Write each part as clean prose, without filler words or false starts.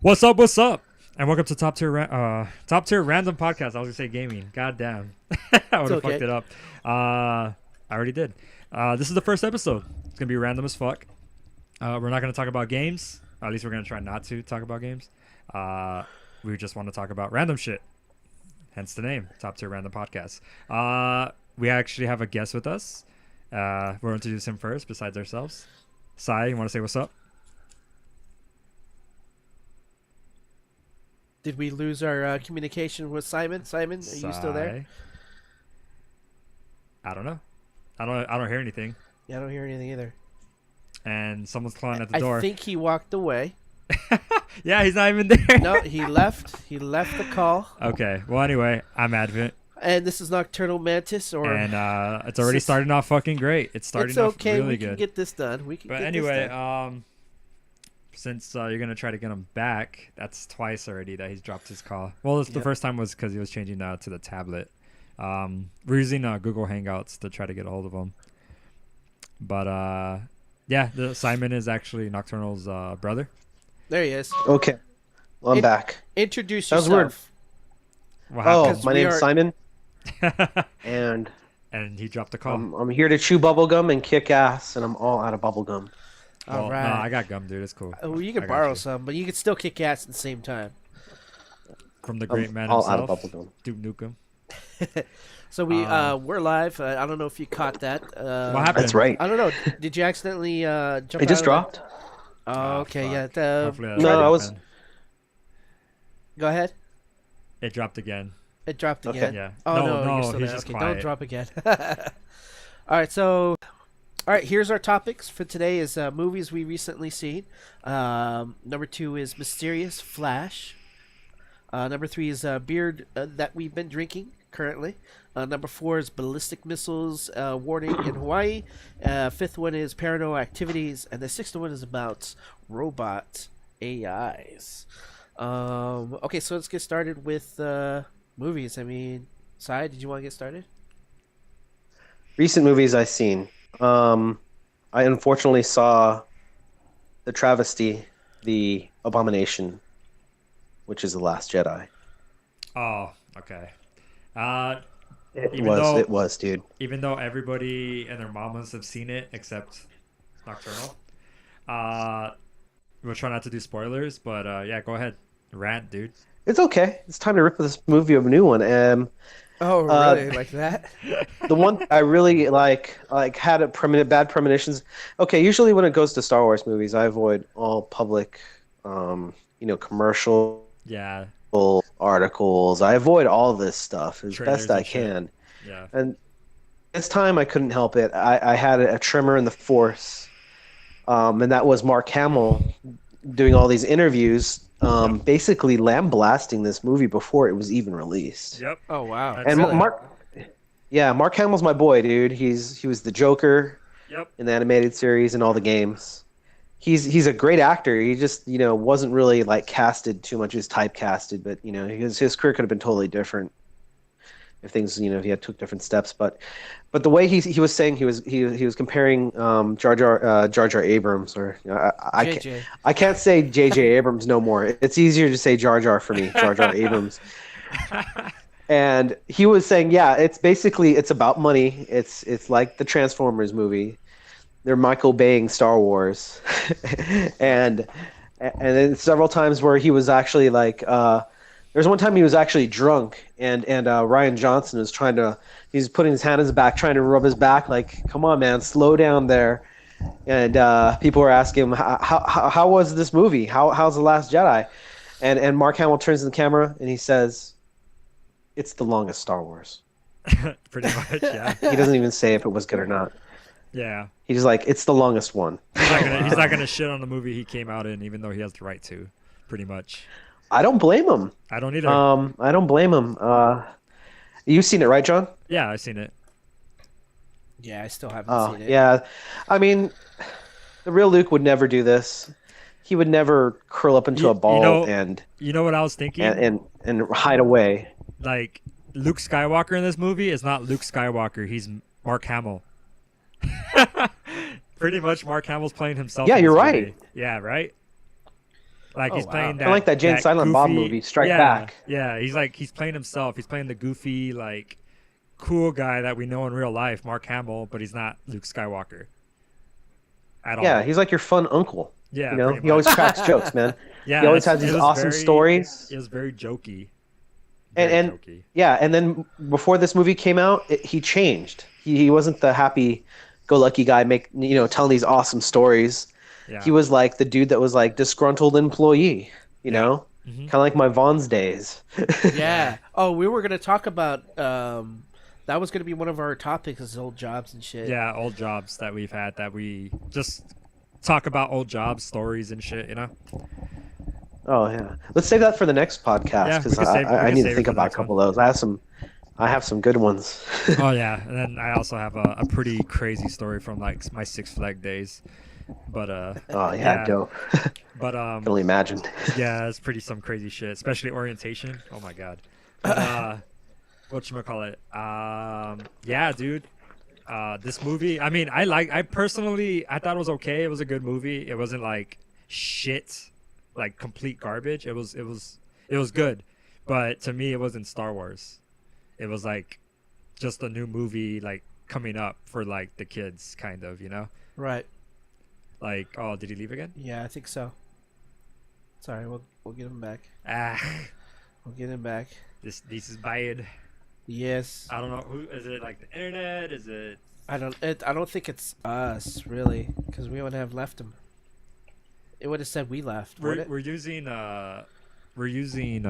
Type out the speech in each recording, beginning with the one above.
What's up? What's up? And welcome to top tier random podcast. I was gonna say gaming. God damn, I would have okay. fucked it up. I already did. This is the first episode. It's gonna be random as fuck. We're not gonna talk about games. At least we're gonna try not to talk about games. We just want to talk about random shit. Hence the name, top tier random podcast. We actually have a guest with us. We'll introduce him first. Besides ourselves, Sai, you want to say what's up? Did we lose our communication with Simon? Simon, are you still there? I don't know. I don't hear anything. Yeah, I don't hear anything either. And someone's clawing at the door. I think he walked away. Yeah, he's not even there. No, he left. He left the call. Okay. Well, anyway, I'm Advent. And this is Nocturnal Mantis, and it's already starting off fucking great. It's starting off really good. We can get this done. But anyway, since you're gonna try to get him back, that's twice already that he's dropped his call. Well, the first time was because he was changing to the tablet. We're using Google Hangouts to try to get a hold of him. But yeah, Simon is actually Nocturnal's brother. There he is. Okay, well, I'm back. Introduce That was weird. yourself. Wow. My name's Simon, and he dropped the call. I'm here to chew bubblegum and kick ass, and I'm all out of bubblegum. Well, All right. no, I got gum, dude. It's cool. Oh, you can I got borrow you. some, but you can still kick ass at the same time. From the great man all himself, out of bubblegum. Duke Nukem. So we're live. I don't know if you caught that. What happened? That's right. I don't know. Did you accidentally jump? It just out dropped. Oh, okay, fuck. yeah. Hopefully that's No, what I was- happened. Go ahead. It dropped again. It dropped Okay. again. Yeah. Oh no, no, you're still he's there. just Okay, quiet. don't drop again. All right, here's our topics for today is movies we recently seen. Number 2 is Mysterious Flash. Number 3 is beer that we've been drinking currently. Number 4 is ballistic missiles warning in Hawaii. Fifth one is paranormal activities, and the sixth one is about robot AIs. Okay, so let's get started with movies. I mean, Sai, did you want to get started? Recent movies I've seen. I unfortunately saw the travesty, the abomination, which is The Last Jedi. Oh, okay. It Even was, dude. Even though everybody and their mamas have seen it except Nocturnal, we'll try not to do spoilers. But yeah, go ahead, rant, dude. It's okay. It's time to rip this movie of a new one. Oh, really? Like that? The one I really had bad premonitions. Okay, usually when it goes to Star Wars movies, I avoid all public, commercial Yeah, articles. I avoid all this stuff as Trailers best I and shit. can. yeah. And this time I couldn't help it. I had a tremor in the force, and that was Mark Hamill doing all these interviews, basically lambasting this movie before it was even released. Yep. Oh, wow. That's And it. Mark Hamill's my boy, dude. He was the Joker Yep. in the animated series and all the games. He's a great actor. He just wasn't really casted too much. He was typecasted, but his career could have been totally different if things if he had took different steps. But the way he was saying he was comparing Jar Jar Abrams or JJ. I can't say J.J. Abrams no more. It's easier to say Jar Jar for me, Jar Jar Abrams. And he was saying, yeah, it's about money. It's like the Transformers movie. They're Michael Baying Star Wars, and then several times where he was actually there's one time he was actually drunk, and Ryan Johnson was he's putting his hand in his back, trying to rub his back, like, come on, man, slow down there. And people were asking him, how was this movie? How's The Last Jedi? And Mark Hamill turns to the camera and he says, it's the longest Star Wars. Pretty much. Yeah. He doesn't even say if it was good or not. Yeah. He's like, it's the longest one. He's not gonna shit on the movie he came out in, even though he has the right to. Pretty much. I don't blame him. I don't either. I don't blame him. You've seen it, right, John? Yeah, I've seen it. Yeah, I still haven't Oh, seen it. yeah. I mean, the real Luke would never do this. He would never curl up into a ball and You know what I was thinking? and hide away. Like, Luke Skywalker in this movie is not Luke Skywalker. He's Mark Hamill. Pretty much, Mark Hamill's playing himself. Yeah, in you're this right. movie. Yeah, right. Like Oh, he's wow. playing that. Kinda like that Jane Silent Bob movie, Strike yeah, Back. Yeah, he's playing himself. He's playing the goofy, like cool guy that we know in real life, Mark Hamill, but he's not Luke Skywalker at Yeah, all. he's like your fun uncle. Yeah, You know, pretty he always much. cracks jokes, man. Yeah, He always it's- has these it was awesome very- stories. It was very jokey. And- Very and- jokey. Yeah, and then before this movie came out, he changed. He wasn't the happy-go-lucky guy, telling these awesome stories. Yeah. He was like the dude that was like disgruntled employee. You Yeah. know, Mhm. kind of like my Vaughn's days. Yeah. Oh, we were gonna talk about that was gonna be one of our topics is old jobs and shit. Yeah, old jobs that we've had that we just talk about old jobs, stories and shit, you know? Oh yeah, let's save that for the next podcast Yeah, we because could save- we I could need save to it think for the about a next couple of those. I have some good ones. Oh yeah, and then I also have a pretty crazy story from like my Six Flag days. But Oh yeah, dope. But Can only imagine. yeah, it's pretty some crazy shit, especially orientation. Oh my god. But, whatchamacallit? Yeah, dude. This movie, I mean, I personally I thought it was okay. It was a good movie. It wasn't like shit, like complete garbage. It was good. But to me it wasn't Star Wars. It was like just a new movie like coming up for like the kids kind of, you know? Right. Like, oh, did he leave again? Yeah, I think so. Sorry, we'll get him back. Ah, We'll get him back. this is bad. Yes. I don't know who is it. Like the internet? Is it? I don't think it's us really, because we would have left him. It would have said we left. We're wouldn't it? we're using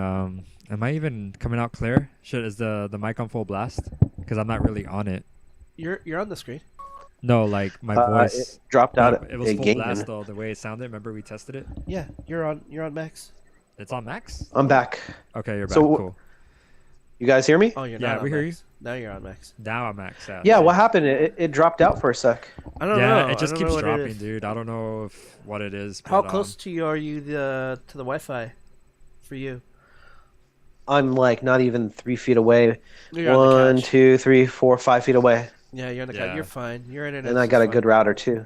Am I even coming out clear? Is the mic on full blast? Because I'm not really on it. You're on the screen. No, like my It voice. dropped out. It was full again. blast though. The way it sounded. Remember we tested it. Yeah, you're on Max. It's on max. I'm back. Okay, you're back. So, Cool. You guys hear me? Oh, you're Yeah, not on we hear Max. Now you're on Max. Now I'm max out. Yeah. What happened? It dropped out for a sec. I don't Yeah, know. it just I don't keeps know what it dropping, is. dude. I don't know what it is. How but, close to you are you to the Wi-Fi? For you. I'm like not even 3 feet away. You're on the 1, couch. 2, 3, 4, 5 feet away, Yeah, you're on the Yeah. couch. You're fine. Your internet. and I got a good router too.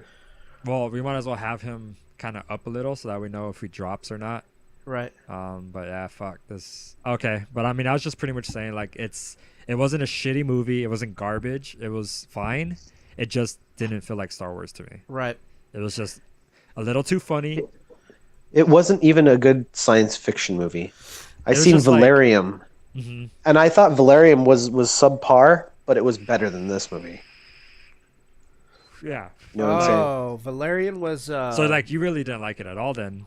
Well, we might as well have him kind of up a little so that we know if he drops or not. Right. But yeah, fuck this. Okay, but I mean, I was just pretty much saying like it wasn't a shitty movie. It wasn't garbage. It was fine. It just didn't feel like Star Wars to me. Right. It was just a little too funny. It wasn't even a good science fiction movie. I It was seen just like- Valerium, Hmm. and I thought Valerium was subpar, but it was better than this movie. Yeah. You know what I'm saying? Oh, Valerian was. So like, you really didn't like it at all, then?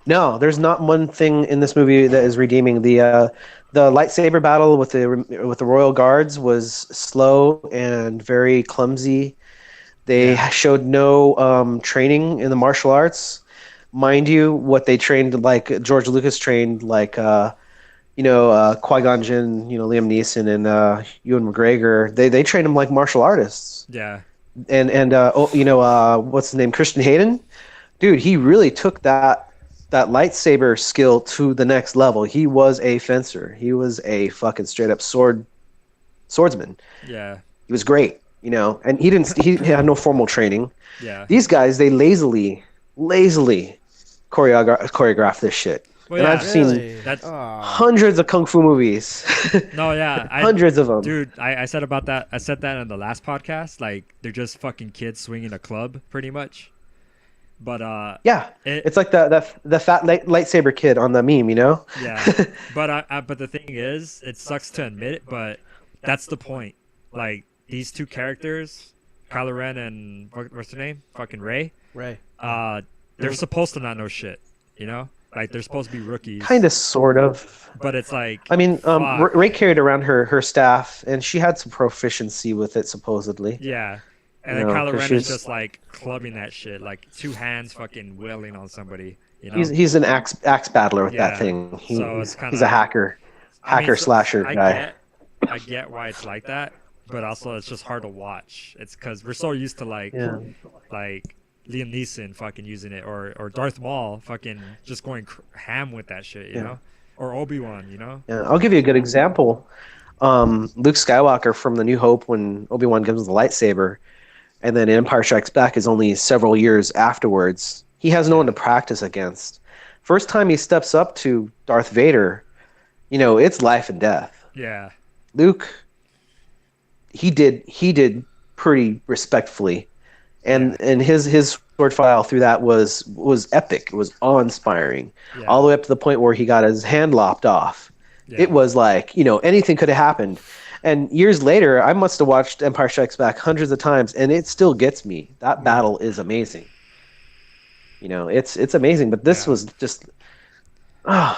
No, there's not one thing in this movie that is redeeming. The lightsaber battle with the royal guards was slow and very clumsy. They showed no training in the martial arts. Mind you, what they trained, like George Lucas trained, like Qui-Gon Jinn, Liam Neeson and Ewan McGregor. They trained them like martial artists. Yeah. And what's his name? Christian Hayden, dude, he really took that lightsaber skill to the next level. He was a fencer. He was a fucking straight up swordsman. Yeah. He was great, and he had no formal training. Yeah. These guys, they lazily choreograph this shit. Well, And yeah, I've seen Really? That's Aw. hundreds of kung fu movies. no, yeah. Hundreds of them. Dude, I said about that. I said that in the last podcast. Like, they're just fucking kids swinging a club, pretty much. But Yeah, it's like the fat lightsaber kid on the meme, yeah. But the thing is, it sucks to admit it, but that's the point. Like, these two characters, Kylo Ren and what's her name? Fucking Rey. Ray. They're supposed to not know shit, Like, they're supposed to be rookies. Kind of, sort of. But it's like, I mean, fuck. Ray carried around her staff, and she had some proficiency with it, supposedly. Yeah. And then No, Kylo 'cause Ren she's- is just like clubbing that shit, like two hands fucking wailing on somebody. He's an axe battler with Yeah, that thing. so it's kinda- He's a hacker slasher guy. I get why it's like that, but also it's just hard to watch. It's because we're so used to like Liam Neeson fucking using it, or Darth Maul fucking just going ham with that shit, you know, or Obi-Wan, Yeah, I'll give you a good example. Luke Skywalker from The New Hope, when Obi-Wan gives him the lightsaber, and then Empire Strikes Back is only several years afterwards. He has no one to practice against. first time he steps up to Darth Vader, it's life and death. Yeah. Luke, he did pretty respectfully, and his sword file through that was epic. It was awe-inspiring, Yeah. all the way up to the point where he got his hand lopped off. Yeah. It was like, anything could have happened. And years later, I must have watched Empire Strikes Back hundreds of times, and it still gets me. That battle is amazing. It's amazing, but this was just, Yeah.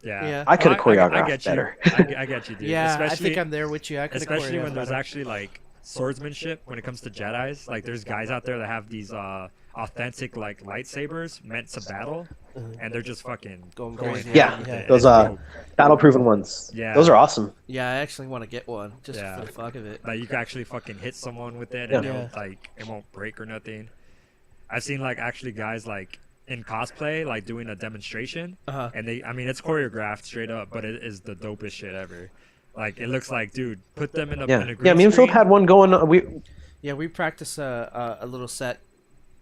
Yeah. I could have Well, choreographed get you. better. I get you, dude. Yeah, I Especially, think I'm there with you. I could have especially when choreographed there's better. actually like swordsmanship when it comes to Jedi's. Like there's guys out there that have these authentic like lightsabers meant to battle, and they're just fucking Going going crazy. Yeah, with it. those It's dope. battle-proven ones. Yeah. Those are awesome. Yeah, I actually want to get one just Yeah. for the fuck of it. Like you can actually fucking hit someone with it, and Yeah. it won't break or nothing. I've seen like actually guys like in cosplay like doing a demonstration, Uh-huh. and it's choreographed straight up, but it is the dopest shit ever. Like it looks like, dude, put them in a Yeah, in a yeah. green Me and Philip screen. had one going. Yeah, we practice a little set.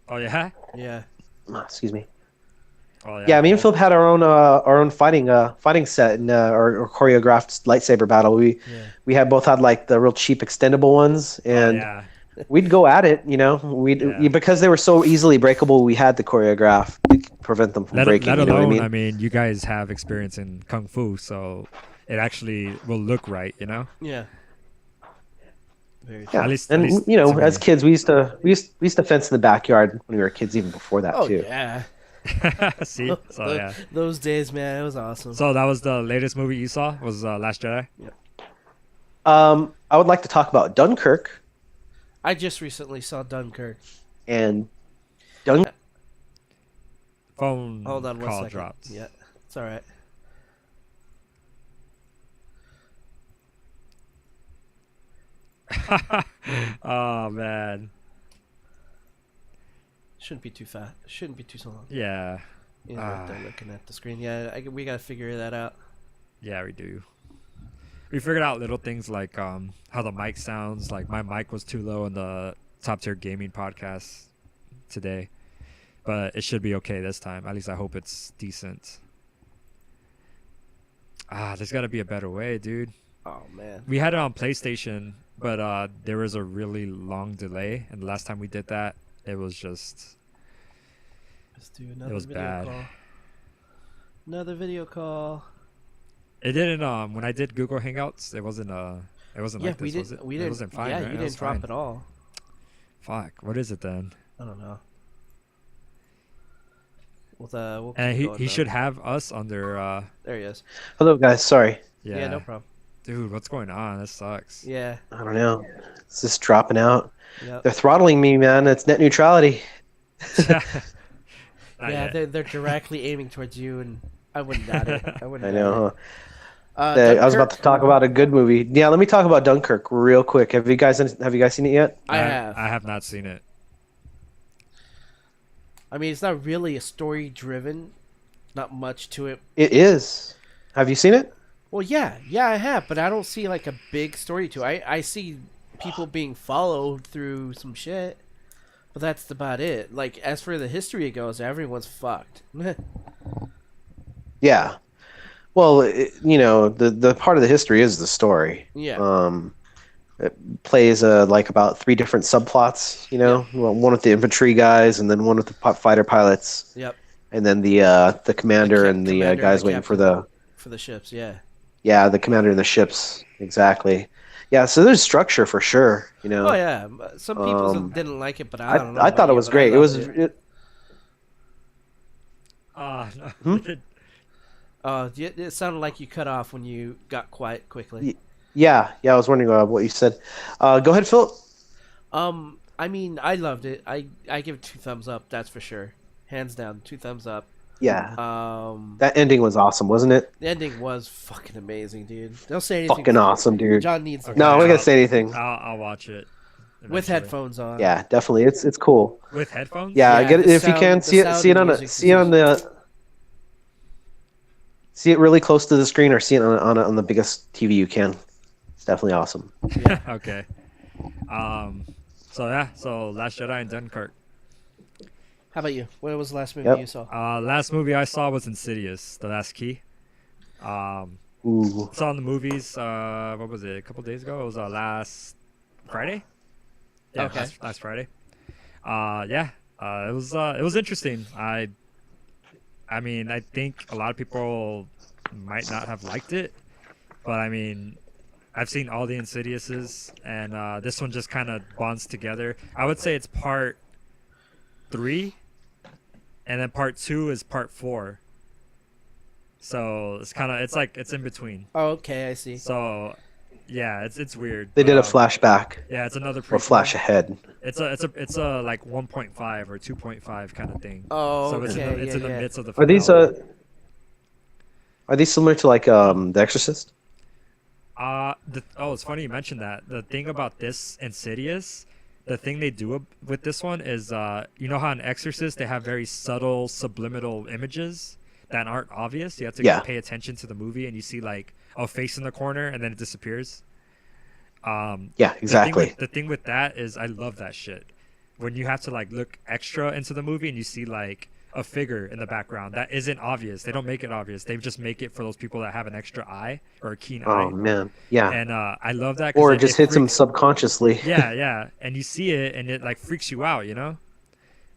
Oh yeah. Yeah. Excuse me. Oh yeah. Yeah, me and Philip had our own fighting set and our choreographed lightsaber battle. Yeah. We both had like the real cheap extendable ones, Oh, and yeah. we'd go at it. Yeah. Because they were so easily breakable. We had to choreograph to prevent them from breaking. Let You know alone, what I mean? you guys have experience in kung fu, so it actually will look right, Yeah. Very true. Yeah. at least- and at least to as me. kids, we used to fence in the backyard when we were kids, even before that Oh too. yeah. See, so yeah. Those days, man, it was awesome. So that was the latest movie you saw was Last Jedi. I would like to talk about Dunkirk I just recently saw Dunkirk. and Phone Hold on one call second. dropped. Yeah, it's all right. Oh man. Shouldn't be too fast. Shouldn't be too so long. Yeah. You know, right there looking at the screen. Yeah, we gotta figure that out. Yeah, we do. We figured out little things like how the mic sounds. Like my mic was too low in the Top Tier Gaming podcast today, but it should be okay this time. At least I hope it's decent. There's got to be a better way, dude. Oh man. We had it on PlayStation, but there was a really long delay, and the last time we did that, it was just Let's do another was video bad. call. Another video call. it didn't. When I did Google Hangouts, it wasn't Yeah, like we this, was didn't. it? We It didn't. wasn't fine. Yeah, right? you It didn't was drop fine. at all. Fuck. What is it then? I don't know. We'll And keep going, he though. should have us under. There he is. Hello, guys. Sorry, Yeah. No problem. Dude, what's going on? This sucks. Yeah. I don't know. It's just dropping out. Yep. They're throttling me, man. It's net neutrality. Not Yeah, yet. they're directly aiming towards you, and I wouldn't doubt it. I wouldn't. I doubt know. it. Huh? I was about to talk about a good movie. Yeah, let me talk about Dunkirk real quick. Have you guys seen it yet? I have. I have not seen it. I mean, it's not really a story driven. Not much to it. It is. Have you seen it? Well, yeah, I have, but I don't see like a big story to it. I see people being followed through some shit, but that's about it. Like as for the history goes, everyone's fucked. Yeah. Well, the part of the history is the story. Yeah. It plays like about 3 different subplots. Well, one with the infantry guys, and then one with the fighter pilots, Yep. and then the commander and the commander guys and the waiting for captain. the For the ships, yeah. the commander and the ships. Exactly. Yeah. So there's structure for sure. Oh yeah, some people didn't like it, but I don't know. I about thought it you, was but I great. It was. loved No. It sounded like you cut off when you got quiet quickly. Yeah. I was wondering what you said. Go ahead, Philip. I mean, I loved it. I give it 2 thumbs up. That's for sure, hands down, 2 thumbs up. Yeah. Um, That ending was awesome, wasn't it? the ending was fucking amazing, dude. Don't say anything. Fucking awesome, dude. John needs to Okay. No, I'm watch not it gonna say anything. I'll watch it. with eventually. headphones on. Yeah, definitely. It's cool. With headphones? Yeah, Yeah, get it the if you can. sound- See the it. sound See it on music a. See it on the. See it really close to the screen, or see it on the biggest TV you can. It's definitely awesome. Okay. So Last Jedi and Dunkirk. How about you? What was the last movie Yep. you saw? Last movie I saw was Insidious, The Last Key. Ooh. Saw in the movies. What was it? A couple days ago. It was last Friday. Yeah, Okay. last Friday. Yeah. It was interesting. I mean, I think a lot of people might not have liked it, but I mean, I've seen all the Insidiouses, and this one just kind of bonds together. I would say it's part 3, and then part 2 is part 4. So it's in between. Oh, okay, I see. So yeah, it's weird. They but, did a flashback Yeah, it's another or prequel. flash ahead. It's a like 1.5 or 2.5 kind of thing. Oh, So it's okay, in the yeah. midst of the. Are these finale. are these similar to like The Exorcist? It's funny you mentioned that. The thing about this Insidious, the thing they do with this one is, you know how in Exorcist they have very subtle subliminal images that aren't obvious. You have to Yeah. pay attention to the movie, and you see like a face in the corner, and then it disappears. Yeah, exactly. The thing with that is, I love that shit. When you have to like look extra into the movie, and you see like a figure in the background that isn't obvious. They don't make it obvious. They just make it for those people that have an extra eye or a keen eye. Oh man, yeah. And I love that. 'Cause Or it just hits them freaks- subconsciously. Yeah, and you see it, and it like freaks you out, you know.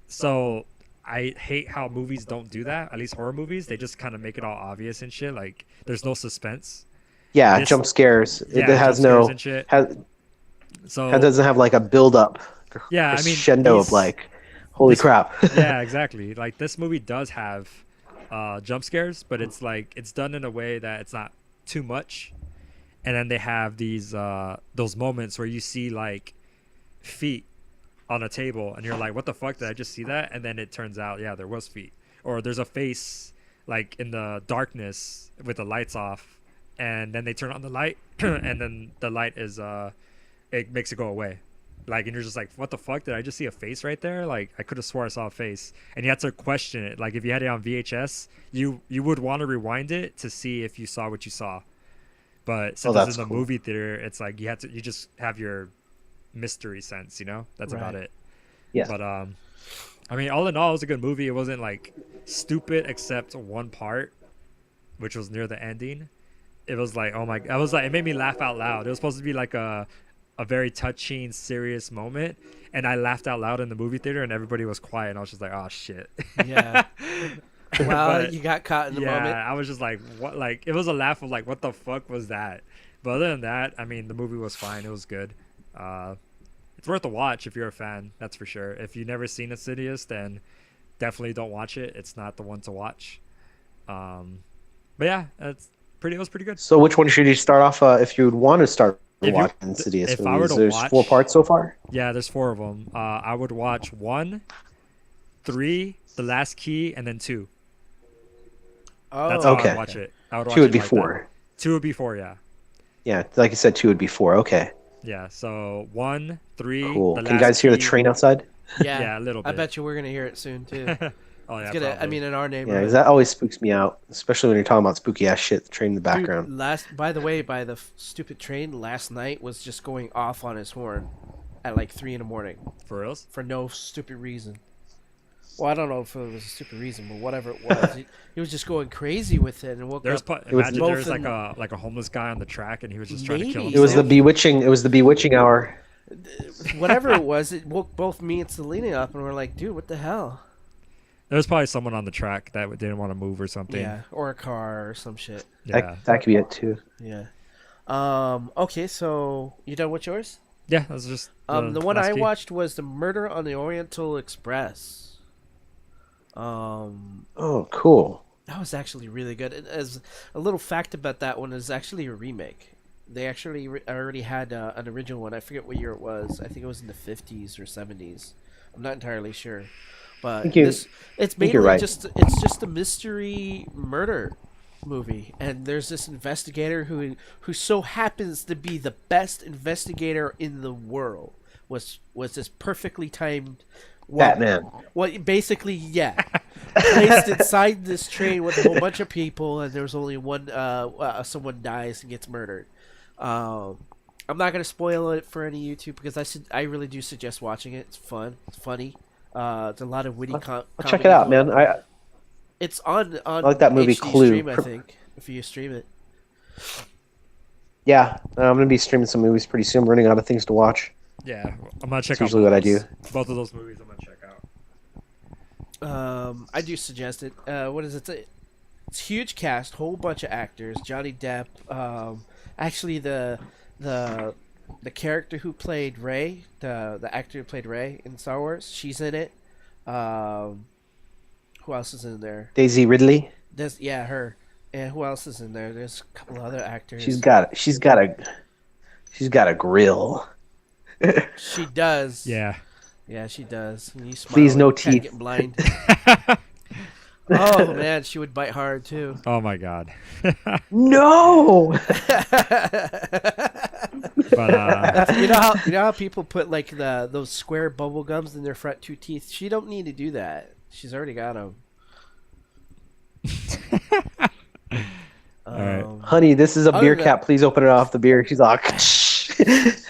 So I hate how movies don't do that. At least horror movies, they just kind of make it all obvious and shit. Like there's no suspense. Yeah, This- jump scares. Yeah, It has jump scares no. and shit. So It doesn't have like a build up. Yeah, I mean, crescendo of these- like, holy this- crap. yeah, exactly. Like this movie does have jump scares, but it's like it's done in a way that it's not too much. And then they have these those moments where you see like feet on a table, and you're like, "What the fuck? Did I just see that?" And then it turns out, yeah, there was feet. Or there's a face like in the darkness with the lights off, and then they turn on the light, and then the light is it makes it go away. Like, and you're just like, what the fuck? Did I just see a face right there? Like, I could have swore I saw a face. And you have to question it. Like, if you had it on VHS, you would want to rewind it to see if you saw what you saw. But since that's it's in the cool. movie theater, it's like you just have your mystery sense, you know? That's about Right. it. Yeah. But I mean, all in all, it was a good movie. It wasn't like stupid except one part, which was near the ending. It was like, oh my! I was like, it made me laugh out loud. It was supposed to be like a very touching, serious moment, and I laughed out loud in the movie theater, and everybody was quiet, and I was just like, oh shit. Yeah. Well, But- you got caught in the yeah, moment. I was just like, what? Like, it was a laugh of like, what the fuck was that? But other than that, I mean, the movie was fine. It was good. It's worth a watch if you're a fan. That's for sure. If you've never seen Insidious, then definitely don't watch it. It's not the one to watch. But yeah, it was pretty good. So which one should you start off if you would want to start If you- watching Insidious if I movies? were to There's watch- 4 parts so far. Yeah, there's 4 of them. I would watch 1, 3, The Last Key, and then 2. Oh, That's how Okay. I'd watch it. I would watch 2 would it be like 4. that. 2 would be 4, yeah. Yeah, like you said, 2 would be 4. Okay, Yeah, so 1, 3. cool. The Can you Last guys hear the Key- train outside? yeah. Yeah, a little I bit. bet you we're gonna hear it soon too. Oh yeah, It's gonna, I probably. mean, in our Yeah, neighborhood. 'cause that always spooks me out, especially when you're talking about spooky ass shit. The train in the Dude, background. by the way, by the stupid train last night was just going off on his horn at like 3 in the morning For reals? for no stupid reason. Well, I don't know if it was a stupid reason, but whatever it was, he was just going crazy with it and woke There's up. imagine both there's like in- a homeless guy on the track, and he was just trying to kill Maybe. It was himself. the bewitching. It was the bewitching hour. Whatever it was, it woke both me and Selena up, and we're like, dude, what the hell? There was probably someone on the track that didn't want to move or something. Yeah, or a car or some shit. Yeah. That could be it too. Yeah. Okay, so you done with yours? Yeah, that's just The one Last I Key. watched was The Murder on the Oriental Express. Oh, cool. That was actually really good. And as a little fact about that one is actually a remake. They actually already had an original one. I forget what year it was. I think it was in the 50s or 70s. I'm not entirely sure. But think you- it's think mainly you're right. just a mystery murder movie, and there's this investigator who so happens to be the best investigator in the world. Was this perfectly timed Batman. Well, basically, yeah. Placed inside this train with a whole bunch of people, and there's only one. Someone dies and gets murdered. I'm not gonna spoil it for any YouTube because I really do suggest watching it. It's fun. It's funny. It's a lot of witty I'll comedy check it out, going man. on. It's on like that movie, HD Clue. Stream, I think, if you stream it. Yeah, I'm gonna be streaming some movies pretty soon. I'm running out of things to watch. Yeah, I'm gonna check That's out usually both what I those- do. Both of those movies, I'm gonna check out. I do suggest it. What is it? It's huge cast, whole bunch of actors. Johnny Depp. Actually, the character who played Rey, the actor who played Rey in Star Wars, she's in it. Who else is in there? Daisy Ridley. Her. And who else is in there? There's a couple other actors. She's got a grill. She does. Yeah. Yeah, she does. When you smile, Please, no you can't teeth. Get blind. Oh man, she would bite hard too. Oh my god. No. But you know how people put like those square bubble gums in their front two teeth. She don't need to do that. She's already got them. All right. Honey, this is a Other beer than- cap. Please open it off the beer. She's like,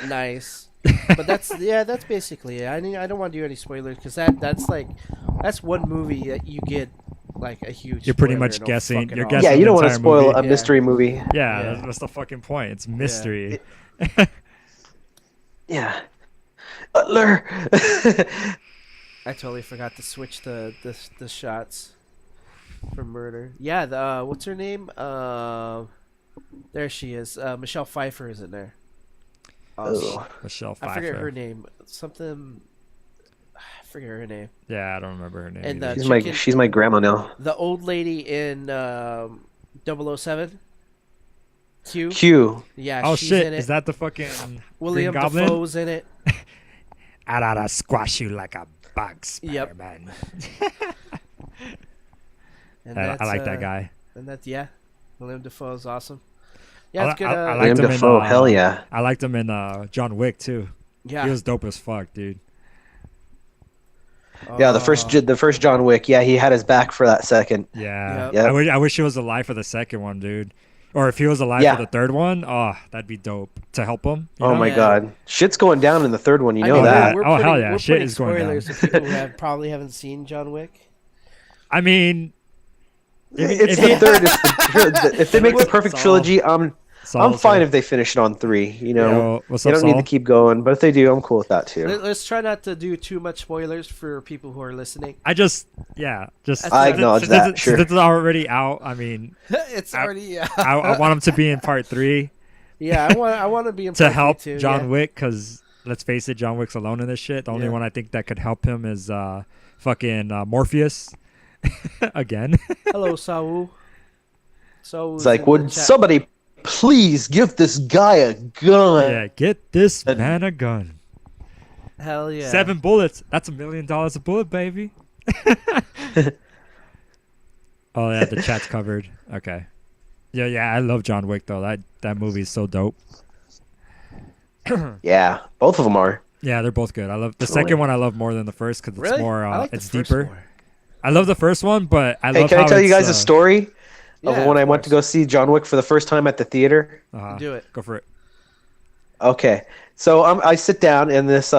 Nice. But that's basically it. I don't want to do any spoilers because that's one movie that you get like a huge. You're pretty spoiler much and it'll guessing- fuck it you're off. guessing yeah, you don't want to entire spoil movie. a Yeah. mystery movie. yeah, Yeah. that's the fucking point. It's mystery. Yeah. Butler. I totally forgot to switch the shots for murder. Yeah, what's her name? There she is. Michelle Pfeiffer is in there. Ugh. Michelle Pfeiffer. I forget her name. Something. I forget her name. Yeah, I don't remember her name. And, either. She's my grandma now. The old lady in 007. Q. Q. Yeah, Oh she's shit! in it. Is that the fucking William Green Goblin? Dafoe's in it. I gotta squash you like a bug, Yep. Spider-Man. And I like that guy. And that's William Dafoe's awesome. Yeah, it's good. I liked William him Dafoe. in, Hell yeah. I liked him in John Wick too. yeah. He was dope as fuck, dude. Yeah, the first John Wick. Yeah, he had his back for that second. Yeah. Yep. I wish he was alive for the second one, dude. Or if he was alive Yeah. for the third one, oh, that'd be dope to help him. you Oh know? my Yeah. God, shit's going down in the third one. You I know mean, that. We're Oh, hell putting- yeah, We're shit putting is going down. spoilers to people who probably haven't seen John Wick. I mean, It's if the he- third. If they make the perfect Saul. trilogy, I'm Saul's fine here. if they finish it on 3. You know, Yo, what's they up, don't need Saul? to keep going. But if they do, I'm cool with that too. Let's try not to do too much spoilers for people who are listening. I just I acknowledge that, sure. This is already out. I mean, It's already I want him to be in part 3 Yeah, I want to be in to part help too, John yeah. Wick, because let's face it, John Wick's alone in this shit. The only Yeah. one I think that could help him is fucking Morpheus again. Hello, Saul. So It's like, would somebody please give this guy a gun? Yeah, get this man a gun. Hell yeah. 7 bullets. That's $1 million a bullet, baby. Oh yeah, the chat's covered. Okay. Yeah, I love John Wick though. That movie is so dope. Yeah, both of them are. Yeah, they're both good. I love the Totally. second one. I love more than the first because it's Really? more. I like the It's first deeper. more. I love the first one, but I Hey, love can how I tell you it's, guys a story Yeah, of when of I went to course. go see John Wick for the first time at the theater? Do it. Go for it. Okay, so I sit down and this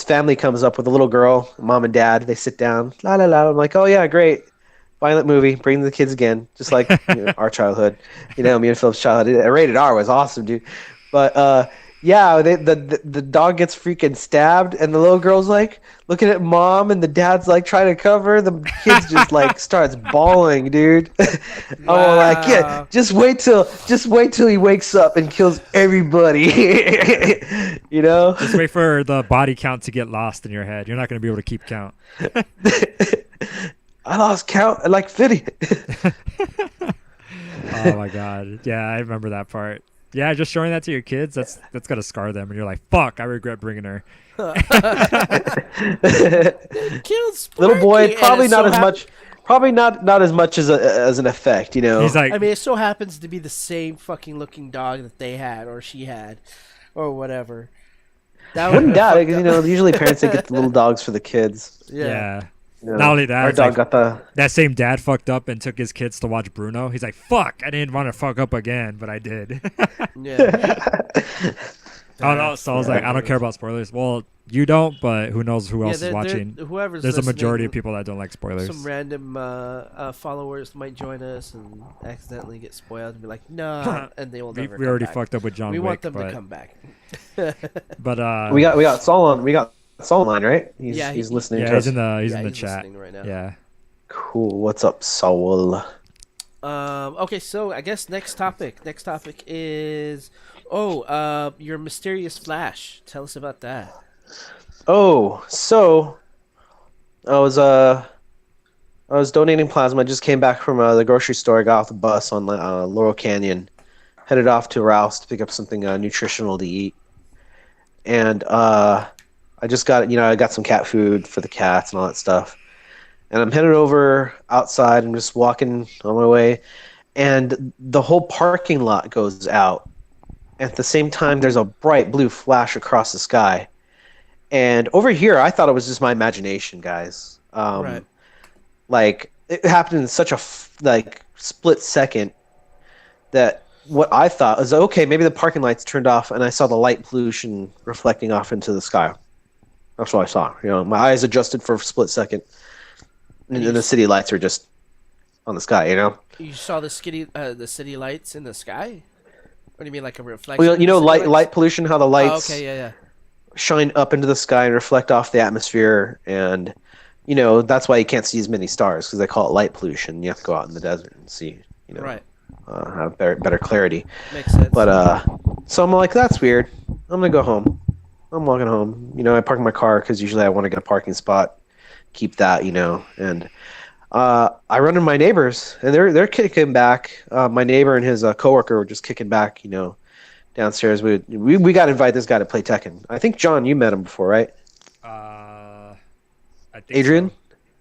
family comes up with a little girl, mom and dad. They sit down, la la la. I'm like, oh yeah, great, violent movie. Bring the kids again, just like our childhood. Me and Philip's childhood. Rated R was awesome, dude. But yeah, the dog gets freaking stabbed, and the little girl's like looking at mom, and the dad's like trying to cover. The kid's just like starts bawling, dude. I'm all like, yeah, Wow. just wait till he wakes up and kills everybody. Just wait for the body count to get lost in your head. You're not going to be able to keep count. I lost count at like 50. Oh my god. Yeah, I remember that part. Yeah, just showing that to your kids, that's gonna scar them, and you're like, "Fuck, I regret bringing her." Killed Sparky, Little boy, and probably it not so as much. Probably not as much as an effect, He's like, I mean, it so happens to be the same fucking looking dog that they had or she had, or whatever. That Wouldn't would've doubt it, fucked 'cause, up. usually parents they get the little dogs for the kids. yeah. You know. Not only that, our it's dog like- got the. That same dad fucked up and took his kids to watch Bruno. He's like, "Fuck, I didn't want to fuck up again, but I did." Yeah. Oh no! So I was like, I don't care about spoilers. Well, You don't, but who knows who Yeah, else is watching? whoever's There's a listening, majority of people that don't like spoilers. some random followers might join us and accidentally get spoiled and be like, "No," and they will we never. we come already back. fucked up with John We Wick, want them but to come back. but We got Saul on. We got Saul online, right? He's Yeah, he's listening. yeah, to he's us. in the Yeah, in the he's chat. listening right now. Yeah. Cool. What's up, Saul? Okay, so I guess next topic. Next topic is your mysterious Flash. Tell us about that. Oh, so I was donating plasma. I just came back from the grocery store. I got off the bus on Laurel Canyon, headed off to Rouse to pick up something nutritional to eat, and I just got I got some cat food for the cats and all that stuff, and I'm headed over outside. I'm just walking on my way, and the whole parking lot goes out. At the same time, there's a bright blue flash across the sky. And over here, I thought it was just my imagination, guys. Right. Like it happened in such a split second that what I thought was okay. Maybe the parking lights turned off, and I saw the light pollution reflecting off into the sky. That's what I saw. My eyes adjusted for a split second, and the city lights are just on the sky. You saw the city lights in the sky. What do you mean, like a reflection? Well, of the city lights? light pollution. How the lights. Oh, okay, yeah. Shine up into the sky and reflect off the atmosphere, and that's why you can't see as many stars, because they call it light pollution. You have to go out in the desert and see Right. have better clarity. Makes sense. But so I'm like, that's weird. I'm gonna go home. I'm walking home. I park my car because usually I want to get a parking spot, keep that, and I run into my neighbors, and they're kicking back. My neighbor and his coworker were just kicking back, downstairs. We got to invite this guy to play Tekken. I think, John, you met him before, right? I think Adrian? So.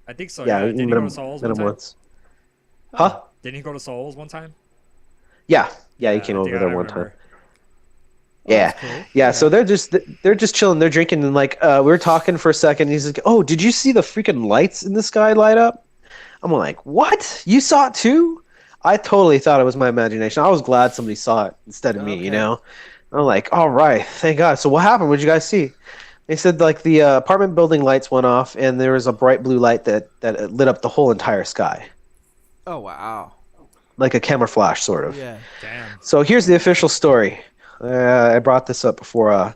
I think so. Yeah, Yeah. you Didn't he met go him, to Souls met one him time? once. Huh? Didn't he go to Souls one time? Yeah, he I came think over I there one time. remember. Yeah, That's cool. yeah. So they're just chilling. They're drinking, and we were talking for a second. And he's like, "Oh, did you see the freaking lights in the sky light up?" I'm like, "What? You saw it too?" I totally thought it was my imagination. I was glad somebody saw it instead of me. Okay. I'm like, "All right, thank God." So what happened? What did you guys see? They said the apartment building lights went off, and there was a bright blue light that lit up the whole entire sky, Oh wow. like a camera flash, sort of. Yeah. Damn. So here's the official story. I brought this up before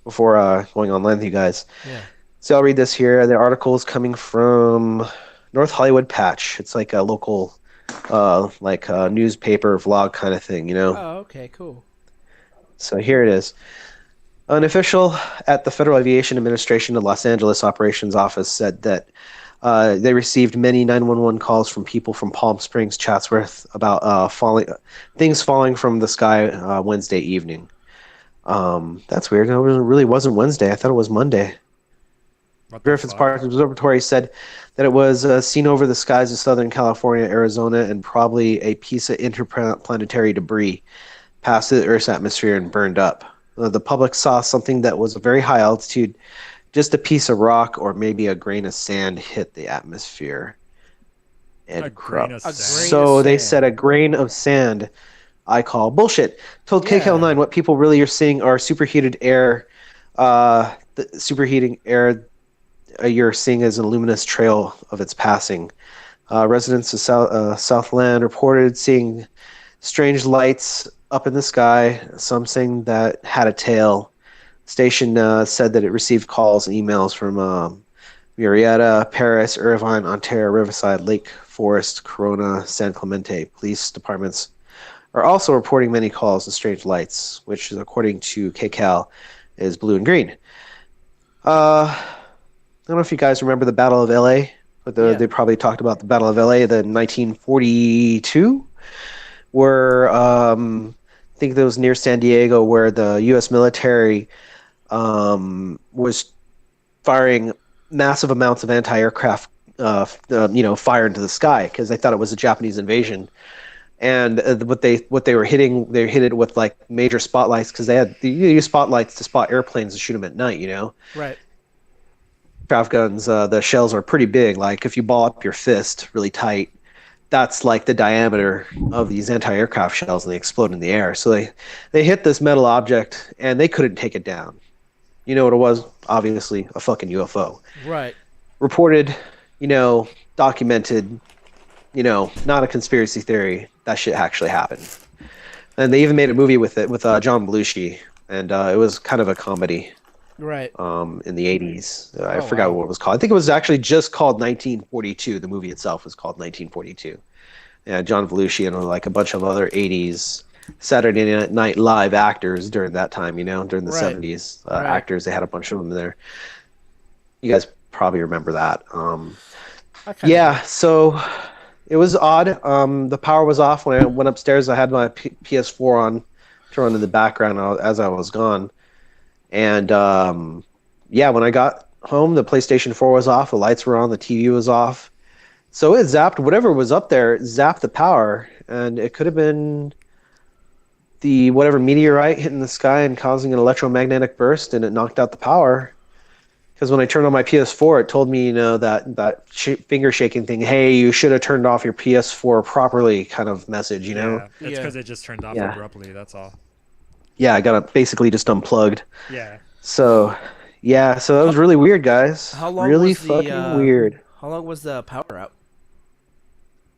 going online with you guys. Yeah. So I'll read this here. The article is coming from North Hollywood Patch. It's like a local, newspaper vlog kind of thing, Oh, okay, cool. So here it is. An official at the Federal Aviation Administration of Los Angeles Operations Office said that they received many 911 calls from people from Palm Springs, Chatsworth about things falling from the sky Wednesday evening. That's weird. It really wasn't Wednesday. I thought it was Monday. What the Griffith fuck? Park Observatory said that it was seen over the skies of Southern California, Arizona, and probably a piece of interplanetary debris passed through the Earth's atmosphere and burned up. The public saw something that was a very high altitude, just a piece of rock or maybe a grain of sand hit the atmosphere. And A grain of A sand. grain so of they sand. said a grain of sand. I call bullshit. Told Yeah. KKL9 what people really are seeing are superheated air. The superheating air you're seeing is a luminous trail of its passing. Residents of Southland reported seeing strange lights up in the sky, some saying that had a tail. Station said that it received calls and emails from Murrieta, Paris, Irvine, Ontario, Riverside, Lake Forest, Corona, San Clemente. Police departments are also reporting many calls and strange lights, which, according to KCAL, is blue and green. I don't know if you guys remember the Battle of LA, but Yeah. they probably talked about the Battle of LA, the 1942, where I think that was near San Diego, where the U.S. military was firing massive amounts of anti-aircraft, fire into the sky because they thought it was a Japanese invasion. And what they were hitting, they hit it with like major spotlights because they use spotlights to spot airplanes and shoot them at night. Right. Craft guns, the shells are pretty big. Like if you ball up your fist really tight, that's like the diameter of these anti-aircraft shells, and they explode in the air. So they hit this metal object, and they couldn't take it down. You know what it was? Obviously, a fucking UFO. Right. Reported, documented, not a conspiracy theory. That shit actually happened. And they even made a movie with it with John Belushi, and it was kind of a comedy Right. in the 80s. I Oh, forgot wow. what it was called. I think it was actually just called 1942. The movie itself was called 1942. Yeah, John Belushi and like a bunch of other 80s Saturday Night Live actors during that time, during the Right. 70s Right. actors. They had a bunch of them there. You guys probably remember that. I kinda Yeah, so it was odd. The power was off when I went upstairs. I had my PS4 on, turned in the background as I was gone. And yeah, when I got home, the PlayStation 4 was off, the lights were on, the TV was off. So it zapped whatever was up there, it zapped the power, and it could have been the whatever meteorite hitting the sky and causing an electromagnetic burst, and it knocked out the power. Because when I turned on my PS4, it told me, that finger shaking thing. Hey, you should have turned off your PS4 properly, kind of message. Yeah, it's Yeah. because it just turned off Yeah. abruptly. That's all. Yeah, I got it basically just unplugged. Yeah. So, yeah, so that was really weird, guys. How long really was the, fucking weird. How long was the power out?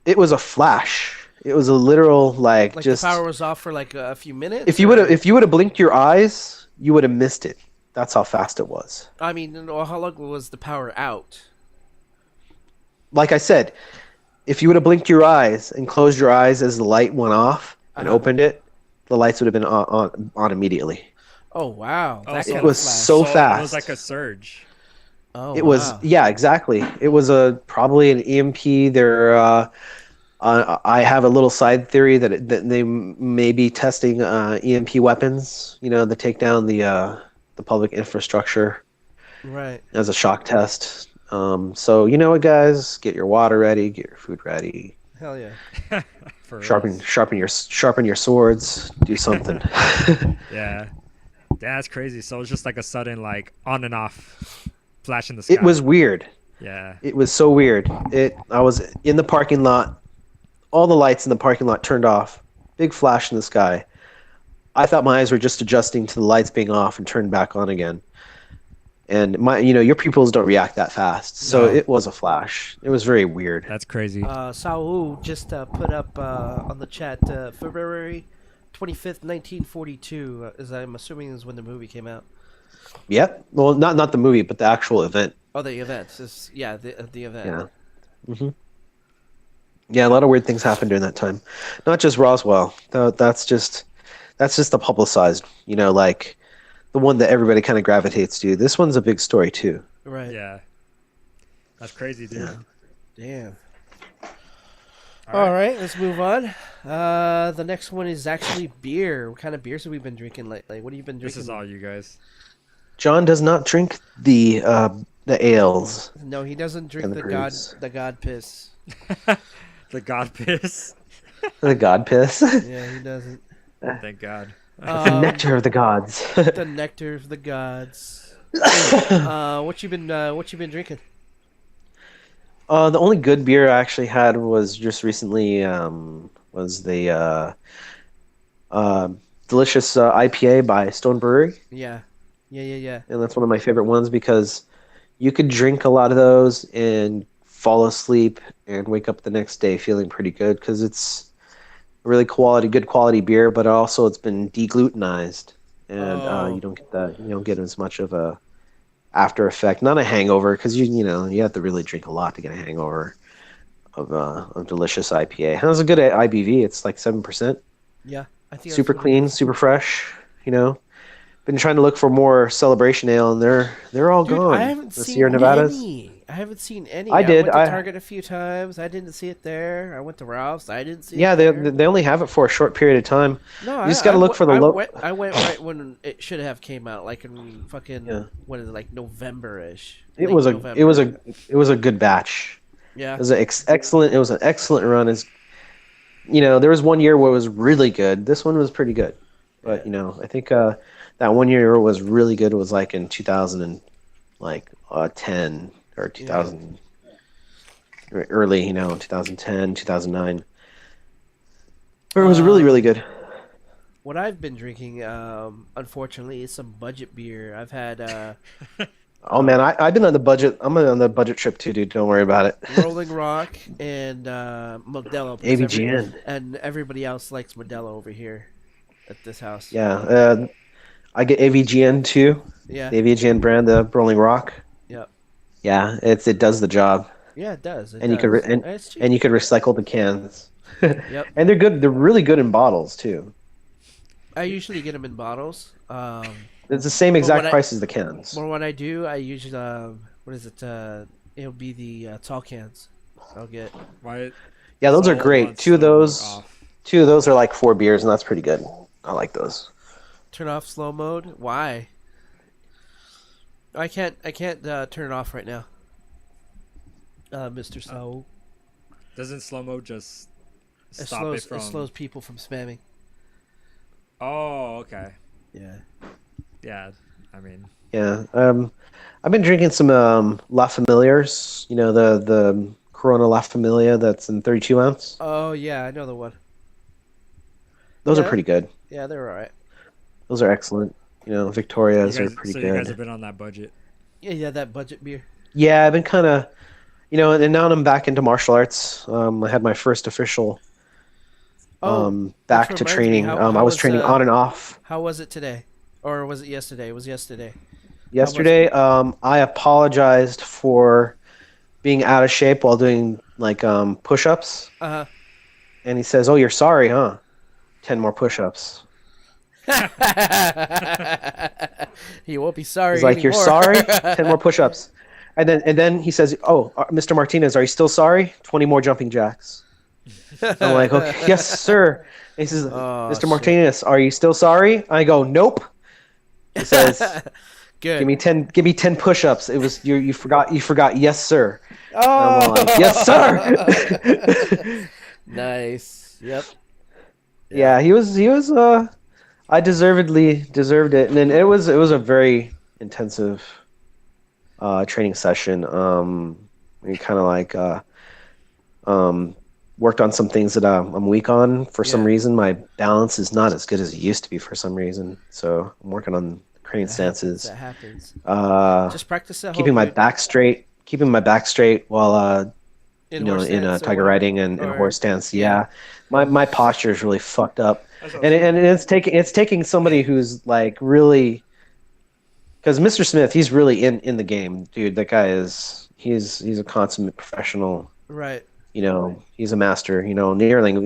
It was a flash. It was a literal Like just. the power was off for like a few minutes. If you would have blinked your eyes, you would have missed it. That's how fast it was. I mean, no, how long was the power out? Like I said, if you would have blinked your eyes and closed your eyes as the light went off and Uh-huh. opened it, the lights would have been on immediately. Oh wow, Oh, that so kind It was of flash. so It fast. was like a surge. Oh, It was wow. yeah, exactly. It was probably an EMP. I have a little side theory that they may be testing EMP weapons. To take down the public infrastructure Right. as a shock test. So you know what, guys, get your water ready, get your food ready, Hell yeah. For real. sharpen your swords, do something. Yeah. That's crazy. So it's just like a sudden like on and off flash in the sky. It was weird. Yeah. It was so weird. I was in the parking lot. All the lights in the parking lot turned off. Big flash in the sky. I thought my eyes were just adjusting to the lights being off and turned back on again. And your pupils don't react that fast. So No. it was a flash. It was very weird. That's crazy. Saul just put up on the chat February 25th, 1942. As I'm assuming is when the movie came out. Yep. Well, not the movie, but the actual event. Oh, the event. The event. Yeah. Yeah, a lot of weird things happened during that time. Not just Roswell. That's just the publicized, like the one that everybody kind of gravitates to. This one's a big story too. Right. Yeah. That's crazy, dude. Yeah. Damn. All right, let's move on. The next one is actually beer. What kind of beers have we been drinking lately? What have you been This drinking? is all you guys. John does not drink the ales No, he doesn't drink and the brews. the god piss. The God piss. The god piss. Yeah, he doesn't. Thank God. The nectar of the gods. The nectar of the gods. What you been drinking? The only good beer I actually had was just recently was the delicious IPA by Stone Brewery. Yeah. Yeah. And that's one of my favorite ones because you could drink a lot of those and fall asleep and wake up the next day feeling pretty good because it's really good quality beer, but also it's been deglutenized, and you don't get as much of a after effect, not a hangover, because you have to really drink a lot to get a hangover of delicious IPA. It has a good IBV. It's like 7%. Yeah. I think Super that's what it clean, is. super fresh. Been trying to look for more celebration ale, and they're all Dude, gone. I haven't The seen Sierra Nevadas. any. I haven't seen any. I did, went to I- Target a few times. I didn't see it there. I went to Ralph's. I didn't see Yeah, it they there. they only have it for a short period of time. No, You just gotta look for the low. I went right when it should have came out, like in fucking Yeah. what is it, like November-ish. It late was November. it was a good batch. Yeah. It was excellent. It was an excellent run. There was one year where it was really good. This one was pretty good, but I think that one year was really good. It was like in 2010 or 2000, early 2010, 2009. It was really good. What I've been drinking, unfortunately, is some budget beer. I've had Oh man, I've been on the budget. I'm on the budget trip too, dude. Don't worry about it. Rolling Rock and Modelo. because AVGN. and everybody else likes Modelo over here at this house. Yeah, I get AVGN too. Yeah. The AVGN brand, the Rolling Rock. Yep. Yeah, it does the job, Yeah, it does. It and you could does. and, It's cheap. and you could recycle the cans. Yep. And they're good. They're really good in bottles too. I usually get them in bottles. It's the same when exact I- price as the cans. Or when I do, I usually what is it? It'll be the tall cans. I'll get. Why? Yeah, those are Sold great. once, Two of sold those, off. are like 4 beers, and that's pretty good. I like those. Turn off slow mode. Why? I can't turn it off right now. Mr. Slow. Doesn't slow mo just It stop slows, it from? slows people from spamming. Oh, okay. Yeah. Yeah, I mean, Yeah. I've been drinking some La Familiars. You know the Corona La Familia that's in 32 ounce. Oh yeah, I know the one. Those Yeah. are pretty good. Yeah, they're all right. Those are excellent. You know, Victorias you are guys, pretty so good. you guys have been on that budget. Yeah, that budget beer. Yeah, I've been kind of, and now I'm back into martial arts. I had my first official back which to reminds me, training. how I was was, training on and off. How was it today? Or was it yesterday? It was yesterday. Yesterday, I apologized for being out of shape while doing like push-ups, Uh and he says, "Oh, you're sorry, huh? 10 more push-ups." huh. He won't be sorry. He's like, "You're anymore." sorry? 10 more push-ups." And then he says, "Oh, Mr. Martinez, are you still sorry? 20 more jumping jacks." I'm like, "Okay, yes, sir." And he says, Oh, "Mr. shit. Martinez, are you still sorry?" I go, "Nope." He says, Good. "Give me 10 push-ups." It was you forgot, yes, sir. And Oh, I'm like, "Yes, sir." nice. Yep. Yeah, he was I deservedly deserved it. And then it was a very intensive training session. We kind of like worked on some things that I'm weak on for some Yeah. reason. My balance is not as good as it used to be for some reason. So I'm working on crane stances. That happens. Uh, Just practice at keeping home. my dude. back straight, while horse in stance or tiger whatever? riding and Or- horse stance. Yeah, my posture is really fucked up, and it's taking somebody who's like really, because Mr. Smith, he's really in the game, dude. That guy he's a consummate professional. Right. He's a master. Nearling.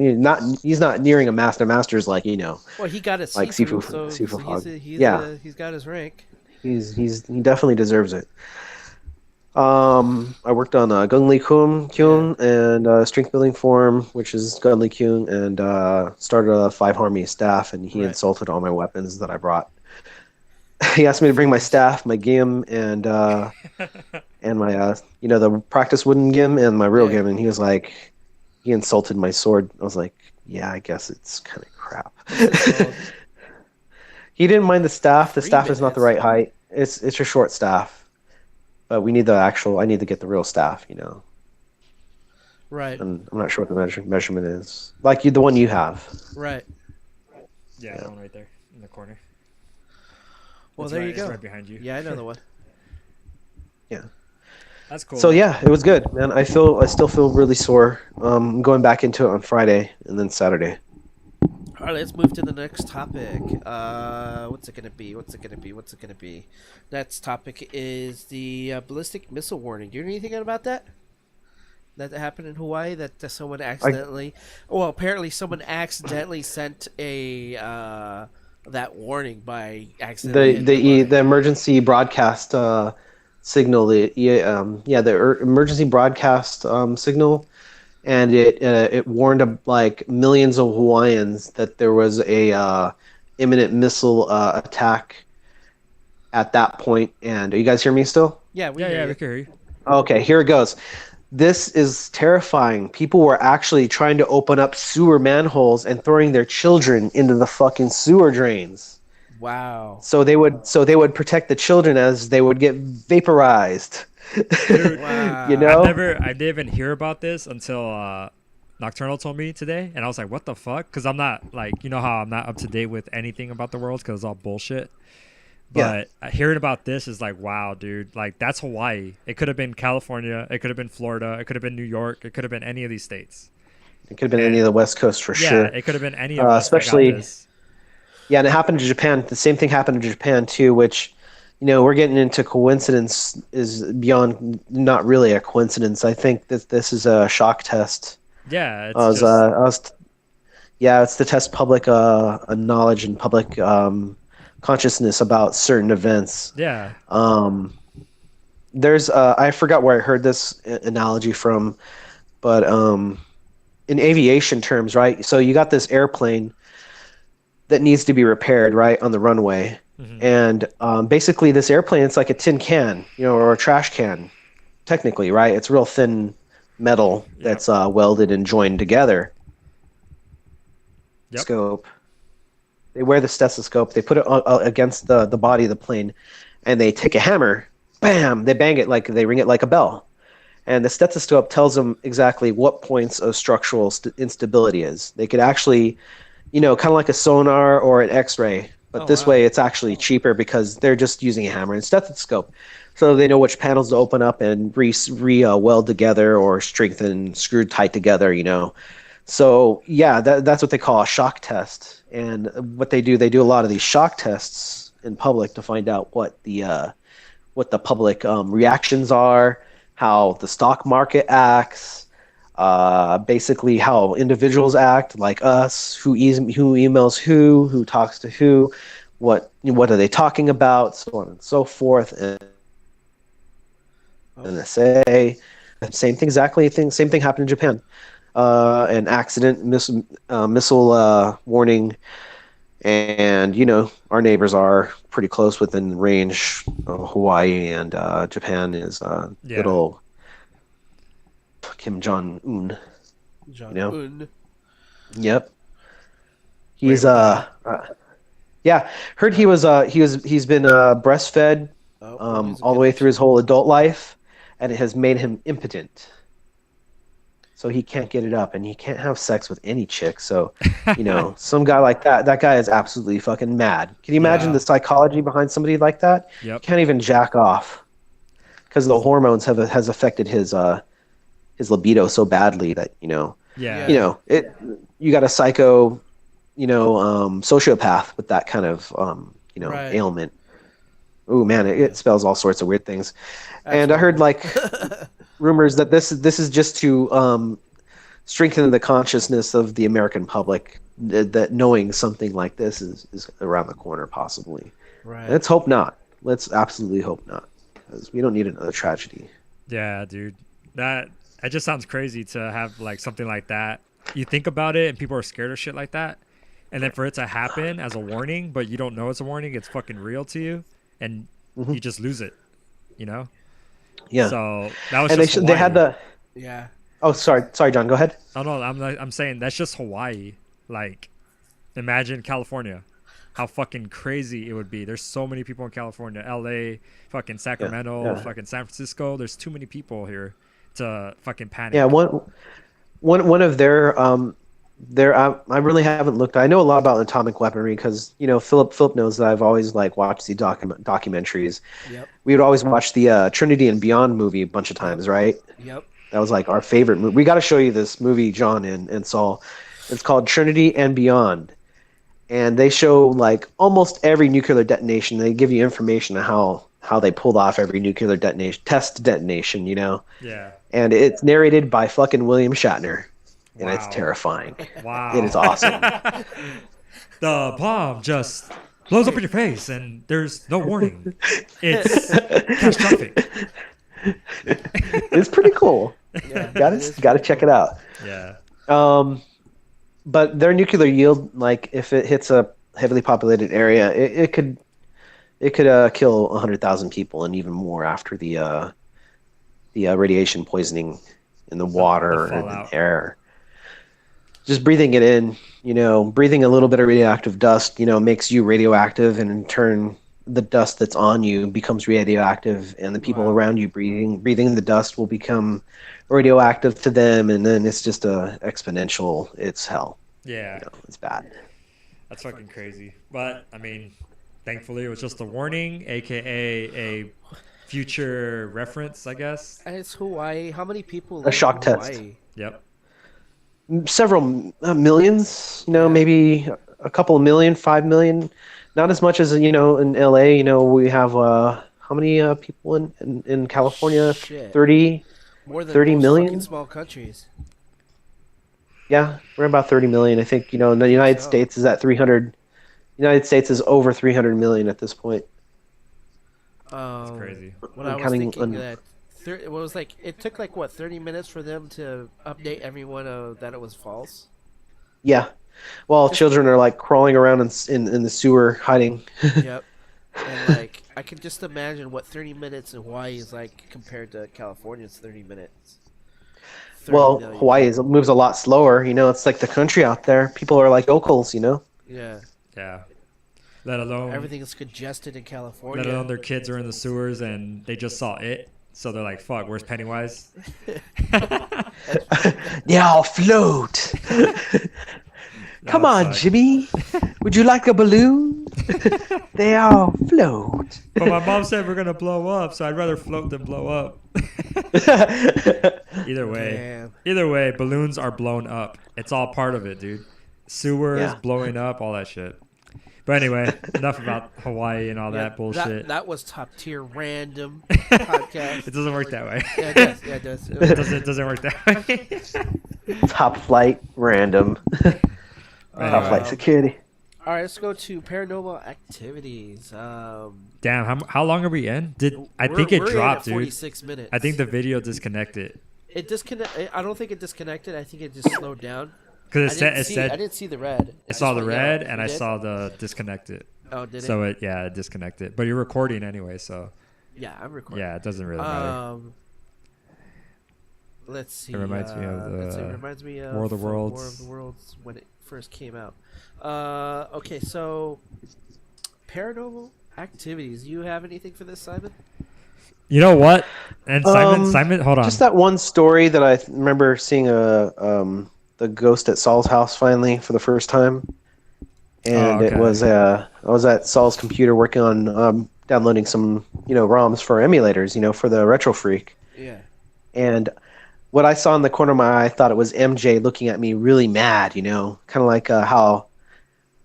He's not nearing a master. Master's like Well, he got his Like seafood, Sifu- so Sifu Hog. he's he's got his rank. he definitely deserves it. I worked on Gung Lee Kyun and strength building form, which is Gung Lee Kyun, and started a 5 Harmony staff, and he Right. insulted all my weapons that I brought. He asked me to bring my staff, my gim, and my the practice wooden gim and my real Yeah. gim, and he insulted my sword. I was like, yeah, I guess it's kind of crap. called? He didn't mind the staff. The 3 staff is not the minutes. right height. It's a short staff. But we need I need to get the real staff, Right. and I'm not sure what the measurement is. Like the one you have. Right. Yeah, that one right there in the corner. Well, It's there right, you it's go. right behind you. Yeah, I know the one. That's cool. So yeah, it was good, man. I still feel really sore. I'm going back into it on Friday and then Saturday. All right, let's move to the next topic. What's it gonna be? Next topic is the ballistic missile warning. Do you know anything about that? That happened in Hawaii. That someone accidentally, apparently someone accidentally sent a that warning by accident. The emergency broadcast signal. The emergency broadcast signal. And it warned like millions of Hawaiians that there was a imminent missile attack at that point. And are you guys hear me still? Yeah, we Yeah, hear yeah, you. we can hear you. Okay, here it goes. This is terrifying. People were actually trying to open up sewer manholes and throwing their children into the fucking sewer drains. Wow. So they would protect the children as they would get vaporized. Dude, Wow. You know? I didn't even hear about this until Nocturnal told me today, and I was like, "What the fuck?" Because I'm not like, you know how I'm not up to date with anything about the world because it's all bullshit. Yeah. But hearing about this is like, wow, dude. Like that's Hawaii. It could have been California. It could have been Florida. It could have been New York. It could have been any of these states. It could have been any of the West Coast for Yeah, sure. it could have been any of us that got Especially, this. yeah, and it happened to Japan. The same thing happened to Japan too, which, we're getting into coincidence is beyond not really a coincidence. I think that this is a shock test. Yeah, I it's was, just yeah, it's to test public knowledge and public consciousness about certain events. yeah, There's I forgot where I heard this analogy from, but in aviation terms, right? So you got this airplane that needs to be repaired, right, on the runway. mhm, And basically, this airplane, it's like a tin can, or a trash can, technically, right? It's real thin metal Yep. that's welded and joined together. Yep. Scope. They wear the stethoscope. They put it against the body of the plane, and they take a hammer, bam! They bang it like they ring it like a bell, and the stethoscope tells them exactly what points of structural instability is. They could actually, kind of like a sonar or an X-ray, but Oh, this wow. way it's actually cheaper because they're just using a hammer and stethoscope, so they know which panels to open up and weld together or strengthen, screwed tight together. So yeah, that's what they call a shock test. And what they do a lot of these shock tests in public to find out what the public reactions are, how the stock market acts, basically how individuals act, like us, who emails who talks to who, what are they talking about, so on and so forth. And NSA, same thing happened in Japan. An accident, missile warning, and our neighbors are pretty close within range. Hawaii and Japan is Yeah. little Kim Jong Un. John You know? Un. Yep, he's Wait, yeah. Heard he's been breastfed he's a all the good way answer. through his whole adult life, and it has made him impotent. So he can't get it up, and he can't have sex with any chick. So, some guy like that guy is absolutely fucking mad. Can you imagine Yeah. the psychology behind somebody like that? Yep. Can't even jack off because the hormones has affected his libido so badly that Yeah. you got a psycho, sociopath with that kind of Right. ailment. Ooh man, it spells all sorts of weird things. And I heard like rumors that this is just to strengthen the consciousness of the American public that knowing something like this is around the corner possibly. Right. Let's hope not. Let's absolutely hope not, because we don't need another tragedy. Yeah, dude. That it just sounds crazy to have like something like that. You think about it and people are scared of shit like that. And then for it to happen as a warning, but you don't know it's a warning, it's fucking real to you and Mhm. you just lose it. Yeah. So that was And just they had Hawaii. the Yeah. Oh, sorry, John, go ahead. Oh no, I'm saying that's just Hawaii. Like imagine California. How fucking crazy it would be. There's so many people in California, LA, fucking Sacramento, yeah. fucking San Francisco. There's too many people here to fucking panic. Yeah, one of their I really haven't looked. I know a lot about atomic weaponry because Philip knows that I've always like watched the documentaries. Yep. We would always watch the Trinity and Beyond movie a bunch of times, right? Yep. That was like our favorite movie. We got to show you this movie, John and Saul. It's called Trinity and Beyond, and they show like almost every nuclear detonation. They give you information on how they pulled off every nuclear test detonation. Yeah. And it's narrated by fucking William Shatner, and it's Wow. terrifying. Wow. It is awesome. The bomb just blows up in your face and there's no warning. It's catastrophic. It's pretty cool. Yeah. Gotta check it out. Yeah. But their nuclear yield, like if it hits a heavily populated area, it could kill 100,000 people and even more after the radiation poisoning in the water and fallout. the air. Just breathing it in, breathing a little bit of radioactive dust, makes you radioactive, and in turn, the dust that's on you becomes radioactive, and the people Wow. around you breathing the dust will become radioactive to them, and then it's just a exponential. It's hell. Yeah, It's bad. that's fucking crazy. But I mean, thankfully it was just a warning, aka a future reference, I guess. And it's Hawaii. How many people A live shock in test. Hawaii? Yep. Several millions, Yeah. maybe a couple of million, 5 million. Not as much as in LA. We have how many people in California? Shit. 30. More than 30 most million? fucking small countries. Yeah, we're about 30 million. I think, in the United so. States is at 300. United States is over 300 million at this point. It's crazy. When I was Counting thinking un- that, it was like it took like what 30 minutes for them to update everyone that it was false. Yeah. Well, children are like crawling around in the sewer hiding. Yep. And like I can just imagine what 30 minutes in Hawaii is like compared to California's 30 minutes. 30 Well, million Hawaii people. moves a lot slower. It's like the country out there. People are like locals. Yeah. Yeah. Let alone Everything is congested in California. let alone their kids are in the sewers and they just saw it. So they're like, fuck, where's Pennywise? They all float. Come That on, sucks. Jimmy. Would you like a balloon? They all float. But my mom said we're gonna blow up, so I'd rather float than blow up. Either way. Damn. Either way, balloons are blown up. It's all part of it, dude. Sewers, Yeah. blowing up, all that shit. But anyway, enough about Hawaii and all Yeah, that bullshit. That was top tier random podcast. It doesn't work that way. Yeah, it does. Yeah, it does. It doesn't work that way. Top flight, random. Top Anyway. flight security. All right, let's go to paranormal activities. Damn, how long are we in? I think it we're in dropped, at dude. 46 minutes. I think the video disconnected it disconnect. I don't think it disconnected. I think it just slowed down. because I it didn't see. said I didn't see the red. I saw the just went red yellow. and You I did? saw the disconnected. Oh, did So it? it disconnected. But you're recording anyway, so Yeah, I'm recording. yeah, it doesn't really matter. Let's see. It reminds me of let's see, the it reminds me of War of the from Worlds. War of the Worlds when it first came out. Okay, so paranormal activities. You have anything for this, Simon? You know what? And Simon, hold on. Just that one story that I remember seeing the ghost at Saul's house finally for the first time, and Oh, it okay. was I was at Saul's computer working on downloading some ROMs for emulators, for the Retro Freak, Yeah. and what I saw in the corner of my eye, I thought it was MJ looking at me really mad, kind of like how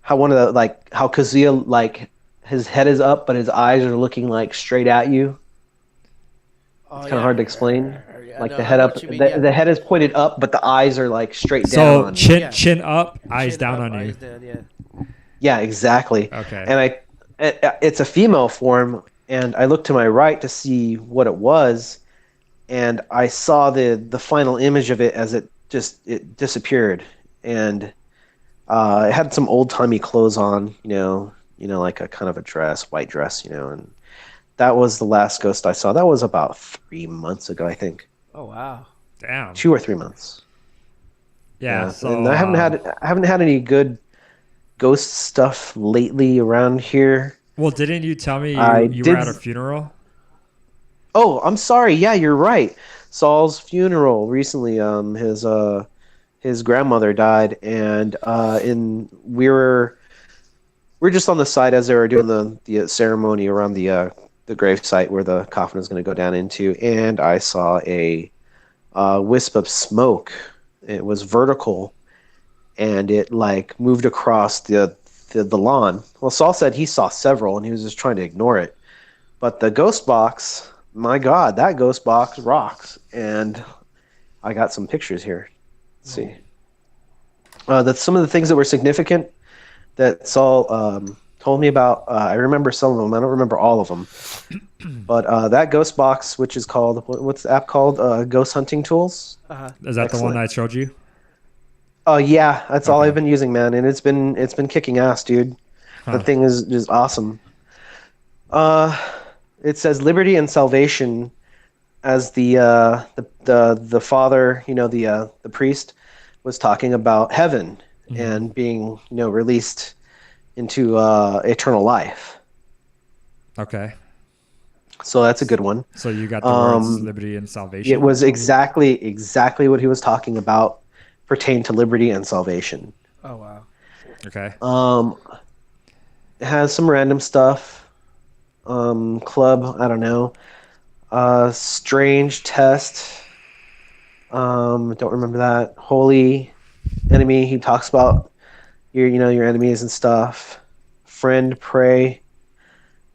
one of the how Kazuya his head is up but his eyes are looking like straight at you. Oh, It's kind of hard to explain. Yeah, Like no, the I head know up, what you mean, the, yeah. the head is pointed up, but the eyes are like straight down. So on you. Yeah. chin up, eyes Chin down up, on you. eyes down, yeah. Yeah, exactly. Okay. And it's a female form, and I looked to my right to see what it was, and I saw the final image of it as it disappeared, and it had some old timey clothes on, like a kind of a dress, white dress, and that was the last ghost I saw. That was about 3 months ago, I think, Oh wow. Damn. 2 or 3 months. Yeah. So and I haven't had any good ghost stuff lately around here. Well, didn't you tell me I you were did- at a funeral? Oh, I'm sorry. Yeah, you're right. Saul's funeral recently. His grandmother died, and we're just on the side as they were doing the ceremony around the grave site where the coffin is going to go down into, and I saw a wisp of smoke. It was vertical, and it moved across the lawn. Well, Saul said he saw several, and he was just trying to ignore it. But the ghost box, my God, that ghost box rocks. And I got some pictures here. Let's see. Some of the things that were significant that Saul told me about, I remember some of them. I don't remember all of them. But that ghost box, which is called, what's the app called? Ghost Hunting Tools? Is that the one Excellent. I showed you? Yeah, that's all Okay. I've been using, man. And it's been kicking ass, dude. Huh. The thing is just awesome. It says liberty and salvation, as the father, the priest, was talking about heaven and being released into eternal life. Okay. So that's a good one. So you got the words Um, liberty and salvation. It was exactly what he was talking about, pertain to liberty and salvation. Oh wow. Okay. Um, it has some random stuff. Club, I don't know. Strange test. Don't remember that. Holy enemy. He talks about your enemies and stuff. Friend, pray.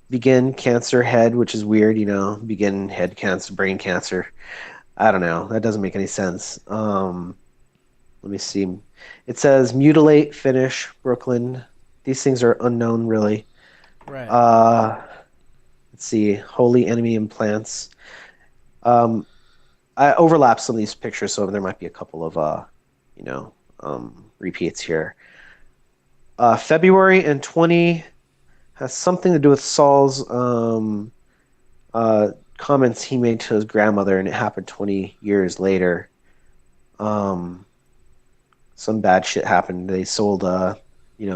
Begin cancer head, which is weird. Begin head cancer, brain cancer. I don't know. That doesn't make any sense. Let me see. It says mutilate, finish, Brooklyn. These things are unknown, really. Right. Let's see. Holy enemy implants. I overlap some of these pictures, so there might be a couple of repeats here. February and 20 has something to do with Saul's comments he made to his grandmother, and it happened 20 years later. Some bad shit happened. They sold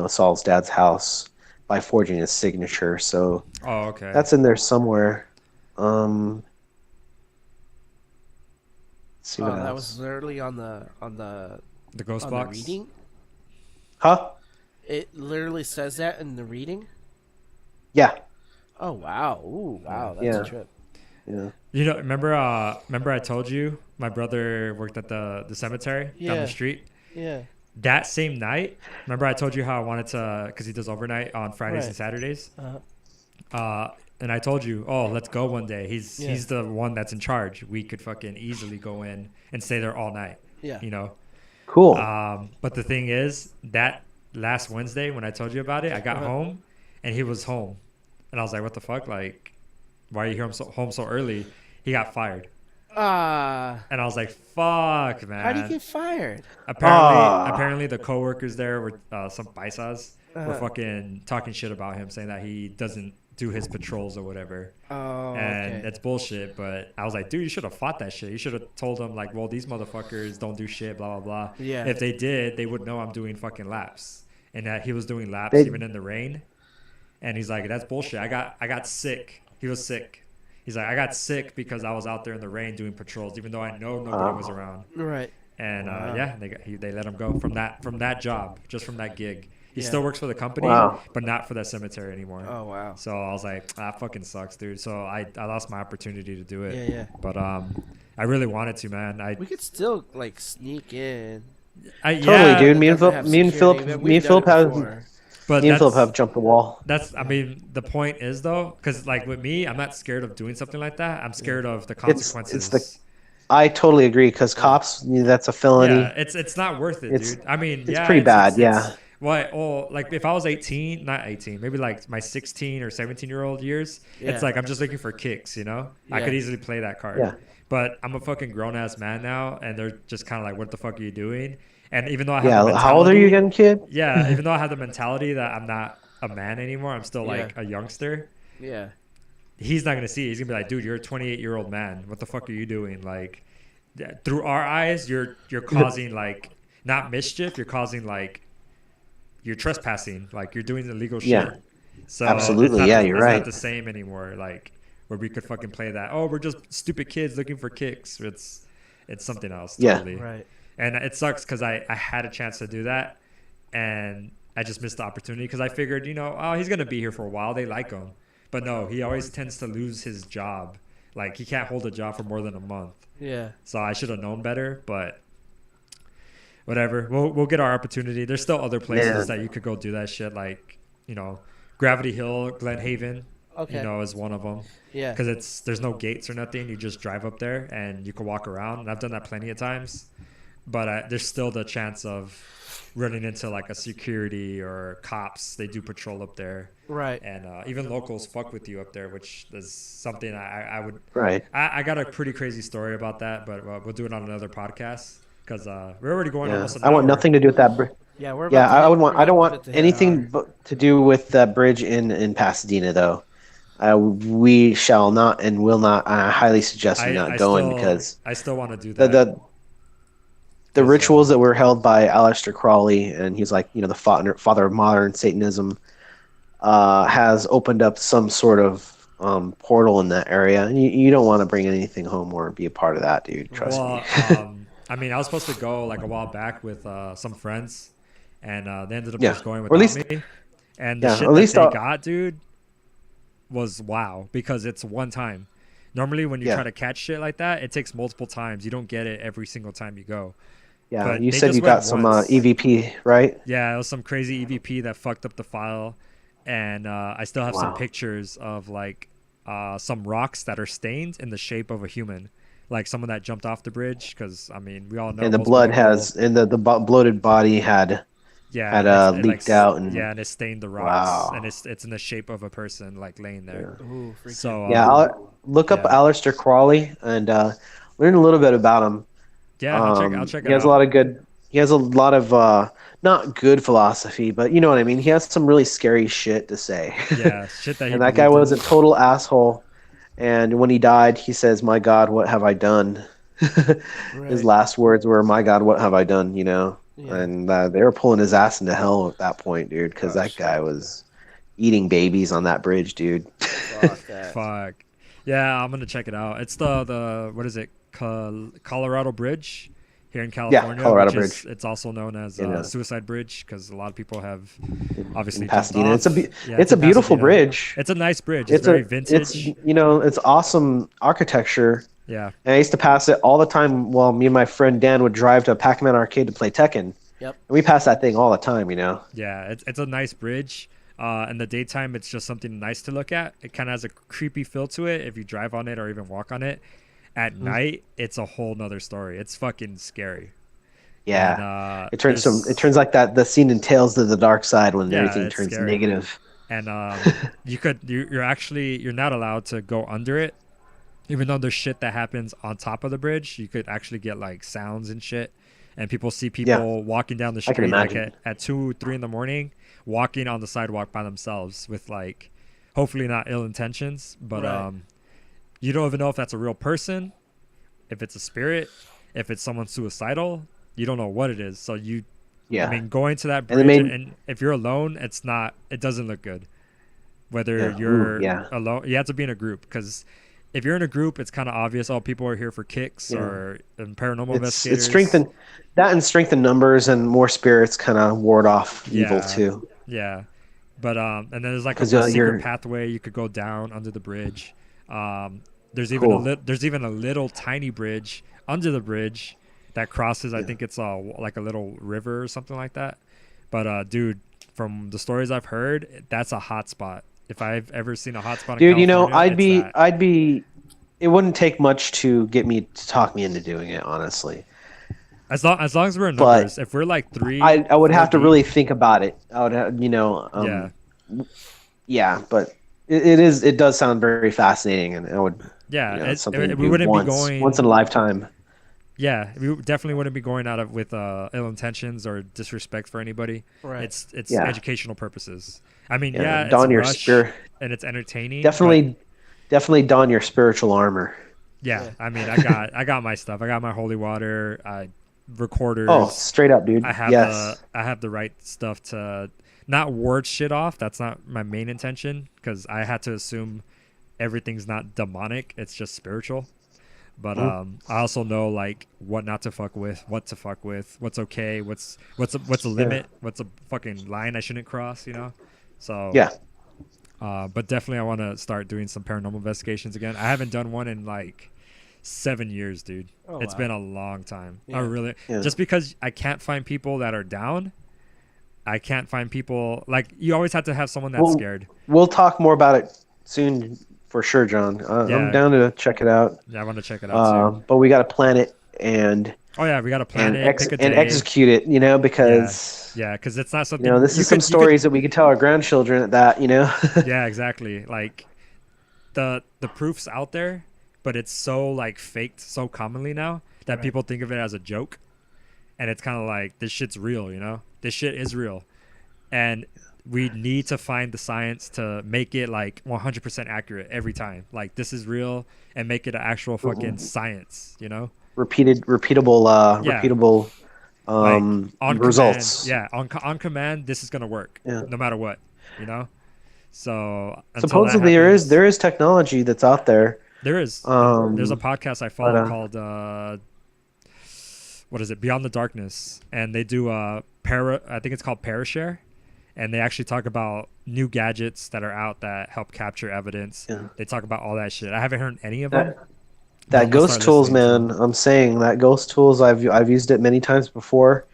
Saul's dad's house by forging his signature, so Oh, okay. that's in there somewhere. Let's see what That else. was literally on the the ghost on box. the reading. Huh? It literally says that in the reading. Yeah. Oh wow! Ooh wow! That's Yeah. a trip. Yeah. You know, remember I told you my brother worked at the cemetery down Yeah. the street. Yeah. That same night, remember I told you how I wanted to, because he does overnight on Fridays Right. and Saturdays. Uh, And I told you, oh, let's go one day. He's Yeah. he's the one that's in charge. We could fucking easily go in and stay there all night. Yeah. You know. Cool. But the thing is, that last Wednesday when I told you about it, I got home, and he was home, and I was like, what the fuck? Like, why are you home so early? He got fired. And I was like, fuck, man. how do you get fired? Apparently the coworkers there were some paisas were Uh-huh. fucking talking shit about him, saying that he doesn't do his patrols or whatever. Oh, And okay. it's bullshit. But I was like, dude, you should have fought that shit. You should have told them like, well, these motherfuckers don't do shit, blah blah blah. Yeah. If they did, they would know I'm doing fucking laps, and that he was doing laps They- even in the rain. And he's like, that's bullshit. I got sick. He was sick. He's like, I got sick because I was out there in the rain doing patrols, even though I know nobody was around. Right. And Wow. yeah, they let him go from that job, just from that gig. He Yeah. still works for the company, Wow. but not for that cemetery anymore. Oh wow. So I was like, that fucking sucks, dude. So I lost my opportunity to do it. Yeah, yeah. But I really wanted to, man. We could still like sneak in. Totally, yeah, dude. Me and Doesn't Philip, have me and security, Philip, but me we've and Philip done it have, before. But me and Philip that's- have jumped the wall. That's, I mean, the point is though, because like with me, I'm not scared of doing something like that. I'm scared of the It's consequences. I totally agree because cops, that's a felony. Yeah, it's not worth it, It's- dude. I mean, it's yeah, pretty bad, yeah. What? Oh, like if I was 18, not 18, maybe like my 16 or 17-year-old years, Yeah. it's like I'm just looking for kicks, you know? I Yeah. could easily play that card. Yeah. But I'm a fucking grown ass man now, and they're just kind of like, what the fuck are you doing? And even though I have the Yeah. How old are you mentality- again, kid? Yeah, even though I have the mentality that I'm not a man anymore, I'm still like Yeah. a youngster. Yeah. He's not gonna see it. He's gonna be like, dude, you're a 28-year-old man. What the fuck are you doing? Like, through our eyes, you're causing like not mischief. You're causing like you're trespassing. Like you're doing illegal shit. Yeah. So Absolutely. it's not Yeah, the- you're it's right. not the same anymore. Like where we could fucking play that. Oh, we're just stupid kids looking for kicks. It's something else. Yeah. Totally. Right. And it sucks because I had a chance to do that, and I just missed the opportunity because I figured, oh, he's gonna be here for a while. They like him, but no, he always tends to lose his job. Like he can't hold a job for more than a month. Yeah. So I should have known better, but whatever. We'll get our opportunity. There's still other places Yeah. that you could go do that shit, like Gravity Hill, Glen Haven. Okay. Is one of them. Yeah. Because there's no gates or nothing. You just drive up there and you can walk around. And I've done that plenty of times, but there's still the chance of running into like a security or cops. They do patrol up there, Right. and even locals fuck with you up there, which is something I would. Right. I got a pretty crazy story about that, but we'll do it on another podcast because we're already going Yeah. almost an I want hour. nothing to do with that. Yeah. We're. Yeah, about to I hit- would want. we're I don't about want to hit an anything hour. to do with that bridge in Pasadena, though. We shall not and will not. I highly suggest we not going because I still want to do the that. the rituals that were held by Aleister Crowley, and he's like, the father of modern Satanism. has opened up some sort of portal in that area. And you don't want to bring anything home or be a part of that, dude. Trust me. Well, I mean, I was supposed to go like a while back with some friends, and they ended up Yeah. just going Or at without least- me. And the Yeah, shit at that least they I'll- got, dude, was wow, because it's one time. Normally, when you Yeah. try to catch shit like that, it takes multiple times. You don't get it every single time you go. Yeah, But you they said just you got went some once. EVP, right? Yeah, it was some crazy EVP that fucked up the file, and I still have some Wow. pictures of like some rocks that are stained in the shape of a human, like someone that jumped off the bridge. Because I mean, we all know. And the multiple blood people- has, and the bloated body had yeah, it, leaked like, out, and yeah, and it stained the rocks, Wow. and it's in the shape of a person like laying there. Ooh, freaky. So yeah. Look up yeah. Aleister Crowley and learn a little bit about him. yeah, I'll check it He has out. a lot of good. He has a lot of not good philosophy, but you know what I mean. He has some really scary shit to say. Yeah, shit that he And that guy believed was in. a total asshole. And when he died, he says, "My God, what have I done?" His last words were, "My God, what have I done?" You know. Yeah. And they were pulling his ass into hell at that point, dude, because that guy was eating babies on that bridge, dude. Fuck that. Fuck. Yeah, I'm gonna check it out. It's the what is it? Colorado Bridge here in California. Colorado which is- Bridge. It's also known as In, Suicide Bridge because a lot of people have obviously In jumped Pasadena. off. It's a Yeah, it's a in beautiful Pasadena. bridge. It's a nice bridge. It's very vintage. It's it's awesome architecture. Yeah, And I used to pass it all the time while me and my friend Dan would drive to Pac-Man Arcade to play Tekken. Yep. And we passed that thing all the time, you know. yeah. It's a nice bridge. In the daytime, it's just something nice to look at. It kind of has a creepy feel to it if you drive on it or even walk on it. At Mm-hmm. night, it's a whole nother story. It's fucking scary. Yeah. And, It turns there's- it turns like that the scene in Tales of the Dark Side when Yeah, everything it's turns scary. negative. And you're not allowed to go under it, even though there's shit that happens on top of the bridge. You could actually get like sounds and shit, and people see people walking down the I can street like imagine. at 2-3 in the morning, walking on the sidewalk by themselves with like hopefully not ill intentions, but Right. you don't even know if that's a real person, if it's a spirit, if it's someone suicidal. You don't know what it is, so you. Yeah. I mean, going to that And they bridge, made- and if you're alone, it doesn't look good. Whether Yeah. you're Ooh, yeah. alone, you have to be in a group, because if you're in a group, it's kind of obvious. Oh, people are here for kicks Yeah. or paranormal it's investigators. strengthened that and strengthen numbers and more spirits kind of ward off evil Yeah. too. Yeah, but and then there's like a 'Cause, secret you're- pathway you could go down under the bridge. There's even Cool. there's even a little tiny bridge under the bridge that crosses. I think it's like a little river or something like that. But dude, from the stories I've heard, that's a hot spot. If I've ever seen a hot spot, Dude, in you know, California, it's that. I'd be it wouldn't take much to get me to talk me into doing it, honestly. As long as we're in But numbers, if we're like three, I would have to 4 really deep, think about it. I would have, yeah. yeah, but it does sound very fascinating, and I would Yeah, it's something to we do wouldn't once, be going once in a lifetime. Yeah, we definitely wouldn't be going out of with ill intentions or disrespect for anybody. Right. It's Yeah. educational purposes. I mean, Yeah, yeah, it's don a your rush spirit. and it's entertaining. Definitely, but definitely don your spiritual armor. yeah, Yeah. I mean, I got my stuff. I got my holy water, recorders. Oh, straight up, dude. I have Yes. I have the right stuff to not ward shit off. That's not my main intention, because I had to assume everything's not demonic. It's just spiritual. But I also know like what not to fuck with, what to fuck with, what's okay, what's a limit, what's a fucking line I shouldn't cross, you know. So Yeah. but definitely I want to start doing some paranormal investigations again. I haven't done one in like 7 years, dude. Oh, It's wow. been a long time. Yeah. I really Yeah. just because I can't find people that are down. I can't find people like you always have to have someone that's Well, scared. We'll talk more about it soon for sure, John. Yeah. I'm down to check it out. Yeah, I want to check it out too. But we got to plan it and Oh yeah, we got to plan and, it, pick a day. execute it. Because Yeah, because it's not something. this you is some could- you stories that we could tell our grandchildren. At that, could- yeah, exactly. Like the proof's out there, but it's so like faked so commonly now that Right. people think of it as a joke, and it's kind of like this shit's real. You know, this shit is real, and we need to find the science to make it like 100% accurate every time. Like this is real, and make it an actual fucking science. You know. repeatable, Yeah. repeatable On results. command, yeah, on command, this is gonna work Yeah. no matter what, you know. So until that Supposedly happens, there is technology that's out there. there is. There's a podcast I follow called what is it? Beyond the Darkness, and they do I think it's called Parashare, and they actually talk about new gadgets that are out that help capture evidence. Yeah. They talk about all that shit. I haven't heard any of them. That, but I'm that gonna Ghost start Tools, listening to man. I'm saying that Ghost Tools. I've used it many times before,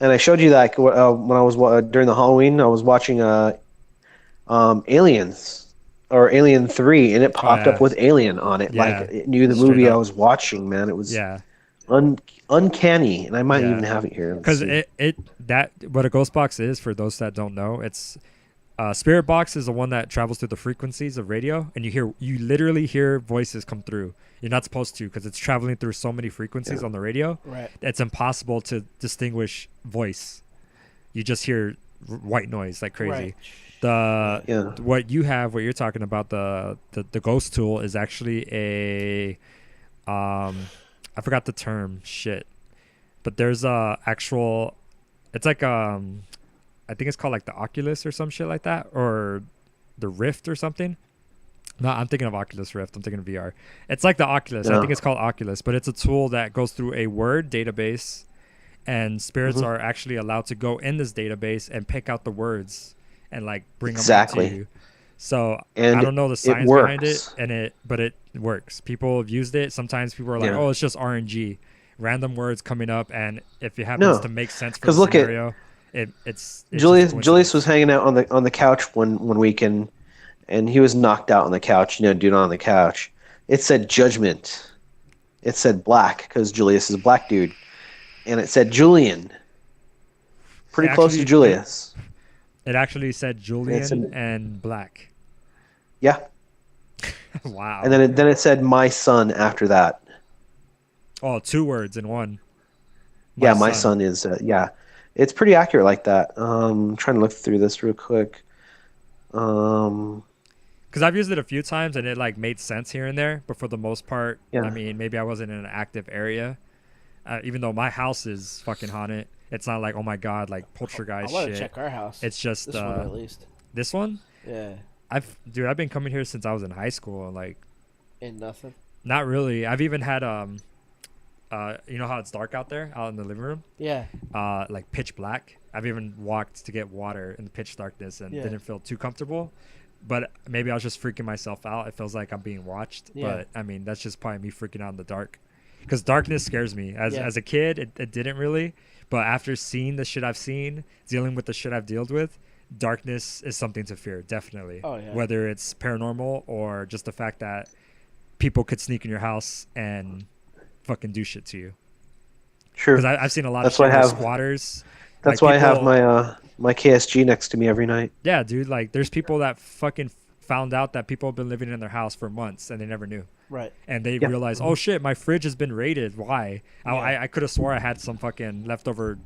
and I showed you that when I was during the Halloween. I was watching Aliens or Alien 3, and it popped yeah. up with Alien on it. Yeah. Like it knew the Straight movie I up. was watching. Man, it was Yeah, uncanny, and I might Yeah. even have it here. Let's because see. that what a ghost box is, for those that don't know, it's spirit box is the one that travels through the frequencies of radio, and you literally hear voices come through. You're not supposed to, because it's traveling through so many frequencies on the radio. Right. It's impossible to distinguish voice. You just hear white noise like crazy. Right. The Yeah. what you're talking about, the ghost tool is actually a I forgot the term, shit, but there's a actual, it's like I think it's called like the Oculus or some shit like that, or the Rift or something. No, I'm thinking of Oculus Rift. I'm thinking of VR. It's like the Oculus. I Yeah. think it's called Oculus, but it's a tool that goes through a word database, and spirits Mhm. are actually allowed to go in this database and pick out the words and like bring Exactly. them up to you. So And I don't know the it science behind it, works. but it works. People have used it. Sometimes people are like, Yeah. "Oh, it's just RNG, random words coming up," and if it happens No. to make sense for 'Cause the look at- scenario, it's Julius just Julius was coincidence. hanging out on the couch one week, and he was knocked out on the couch. Dude on the couch. It said judgment. It said black because Julius is a black dude, and it said Julian. Pretty It close to actually- Julius. It actually said Julian an- and black. Yeah, Wow. and then it said my son after that. Oh, 2 words in one. Yeah, my son is yeah. It's pretty accurate like that. Trying to look through this real quick. Because I've used it a few times and it like made sense here and there, but for the most part, Yeah. I mean, maybe I wasn't in an active area. Even though my house is fucking haunted, it's not like, oh my god, like I poltergeist want to shit. check our house. It's just this one at least. this one. Yeah. I've been coming here since I was in high school, and like Ain't nothing. not really. I've even had you know how it's dark out there, out in the living room, Yeah. like pitch black. I've even walked to get water in the pitch darkness and Yeah. didn't feel too comfortable. But maybe I was just freaking myself out. It feels like I'm being watched. Yeah. But I mean, that's just probably me freaking out in the dark. Because darkness scares me. As Yeah. as a kid, it didn't really. But after seeing the shit I've seen, dealing with the shit I've dealt with, darkness is something to fear, definitely. Oh, yeah. Whether it's paranormal or just the fact that people could sneak in your house and fucking do shit to you. Sure. Because I've seen a lot That's of why shit I with have- squatters. That's like, why I have people- my KSG next to me every night. Yeah, dude. Like, there's people that fucking found out that people have been living in their house for months and they never knew. Right. And they Yeah. realize, oh shit, my fridge has been raided. Why? Yeah. I could have swore I had some fucking leftover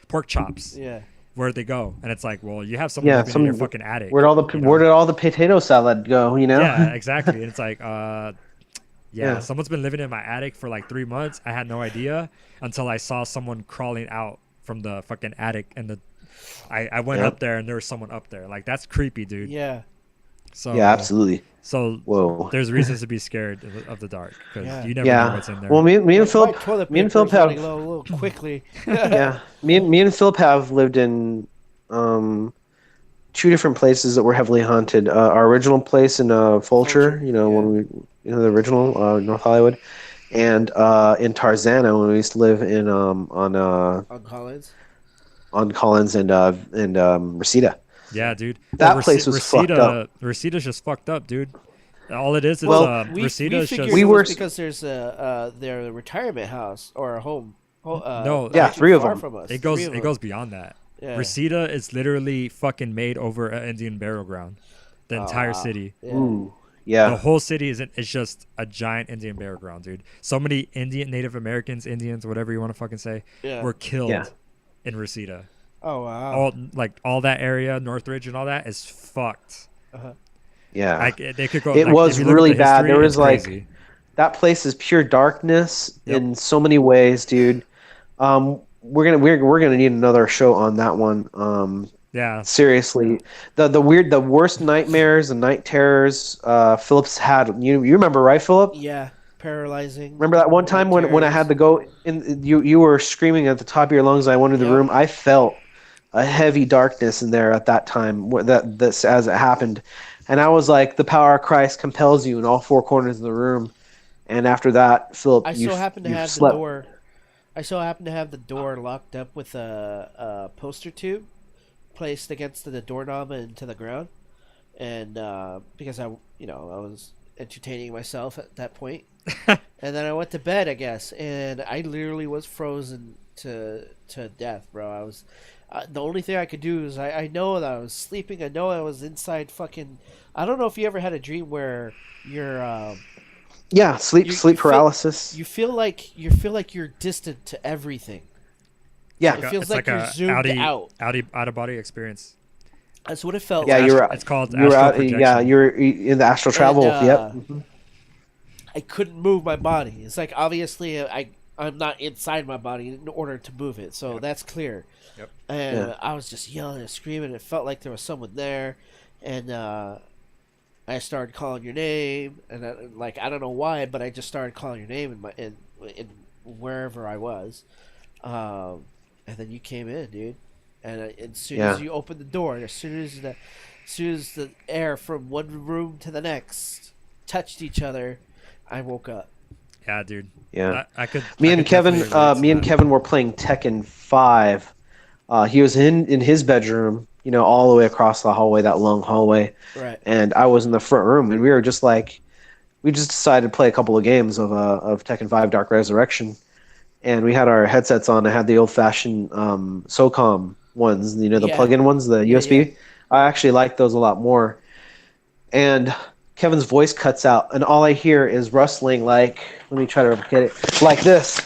pork chops. Yeah. Where'd they go? And it's like, well, you have someone Yeah, living in your fucking attic. Where you know? did all the potato salad go? Yeah, exactly. And it's like, Yeah. someone's been living in my attic for like 3 months. I had no idea until I saw someone crawling out from the fucking attic, and I went Yeah. up there and there was someone up there. Like, that's creepy, dude. Yeah. So Yeah, absolutely. So Whoa. there's reasons to be scared of the dark, because Yeah. you never know Yeah. what's in there. Well, me and My Philip, toilet me and paper's Philip running have, low a little quickly. yeah, me and Philip have lived in 2 different places that were heavily haunted. Our original place in Fulcher, Fulcher, when we, the original North Hollywood, and in Tarzana when we used to live in On Collins. on Collins and Reseda. Yeah, dude. That Well, place was fucked up. Reseda's just fucked up, dude. All it is, Well, Reseda is just. We it were was because there's their retirement house or a home. No, Yeah, not too 3 of far them. From us. it goes 3 of it them. goes beyond that. Yeah. Reseda is literally fucking made over an Indian burial ground. The entire wow. city. Yeah. Ooh, The yeah, whole city is just a giant Indian burial ground, dude. So many Native Americans, Indians, whatever you want to fucking say, Yeah. were killed Yeah. in Reseda. Oh wow. All that area, Northridge and all that is fucked. yeah. Like, they could go. It like, was if you look at really the bad. history, There it's was, like, crazy. That place is pure darkness Yep. in so many ways, dude. We're gonna need another show on that one. Yeah. Seriously, the worst nightmares and night terrors Phillips had. You remember, right, Philip? Yeah, paralyzing. Remember that one Night time when I terrors. had to go in, you were screaming at the top of your lungs. I went into the Yep. room. I felt a heavy darkness in there at that time. That this as it happened, and I was like, the power of Christ compels you in all four corners of the room. And after that, Philip, I so happen to you have the slept. door. I so happen to have the door locked up with a poster tube placed against the doorknob and to the ground, and because I was entertaining myself at that point, and then I went to bed, I guess, and I literally was frozen to death, bro. I was the only thing I could do is I know that I was sleeping. I know I was inside fucking. I don't know if you ever had a dream where you're Yeah, sleep you sleep feel- paralysis. you feel like you're distant to everything. Yeah, It feels It's like you're a zoomed out. out of body experience. That's what it felt yeah, like. you're It's called you're astral out. projection. Yeah, you're in the astral travel. And, Yep. I couldn't move my body. It's like obviously I'm not inside my body in order to move it, so that's clear. Yep. And Yeah. I was just yelling and screaming. It felt like there was someone there, and I started calling your name, and I don't know why, but I just started calling your name in wherever I was, and then you came in, dude. And as soon as you opened the door, and as soon as the air from one room to the next touched each other, I woke up. Yeah, dude. Yeah. I could. Me I and could Kevin, definitely relate to me and that. Kevin were playing Tekken 5. He was in his bedroom, all the way across the hallway, that long hallway, Right. and I was in the front room, and we were just like, we just decided to play a couple of games of Tekken 5 Dark Resurrection, and we had our headsets on. I had the old-fashioned SOCOM ones, the Yeah. plug-in ones, the USB. yeah. I actually like those a lot more. And Kevin's voice cuts out, and all I hear is rustling. Like, let me try to replicate it, like this.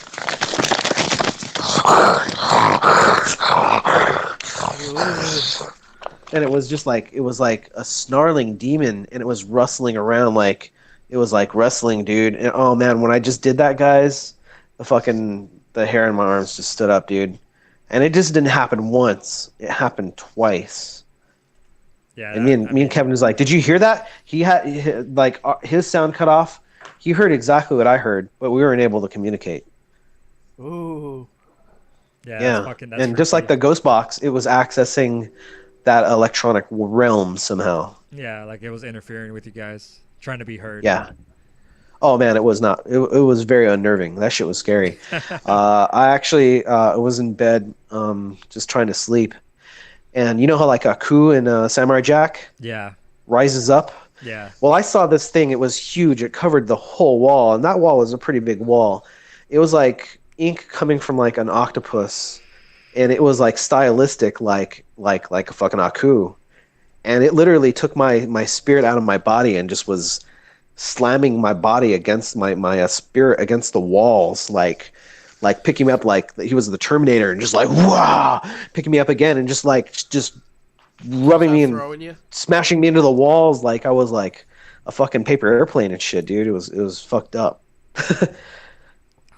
And it was just like a snarling demon, and it was rustling around like it was like wrestling, dude. And oh man, when I just did that, guys, the hair in my arms just stood up, dude. And it just didn't happen once; it happened twice. Yeah. And me and Kevin was like, "Did you hear that?" He had his sound cut off. He heard exactly what I heard, but we weren't able to communicate. Ooh. Yeah. Yeah, That's and just like the ghost box, it was accessing that electronic realm somehow. Yeah, like it was interfering with you guys, trying to be heard. Yeah. Oh man, it was not. It was very unnerving. That shit was scary. I actually was in bed, just trying to sleep, and you know how like Aku in Samurai Jack Yeah. rises up. Yeah. Well, I saw this thing. It was huge. It covered the whole wall, and that wall was a pretty big wall. It was like ink coming from like an octopus, and it was like stylistic, like a fucking Aku. And it literally took my spirit out of my body and just was slamming my body against my spirit against the walls, like picking me up like he was the Terminator, and just like wow, picking me up again, and just rubbing me and Throwing you. smashing me into the walls like I was like a fucking paper airplane and shit, dude. It was fucked up.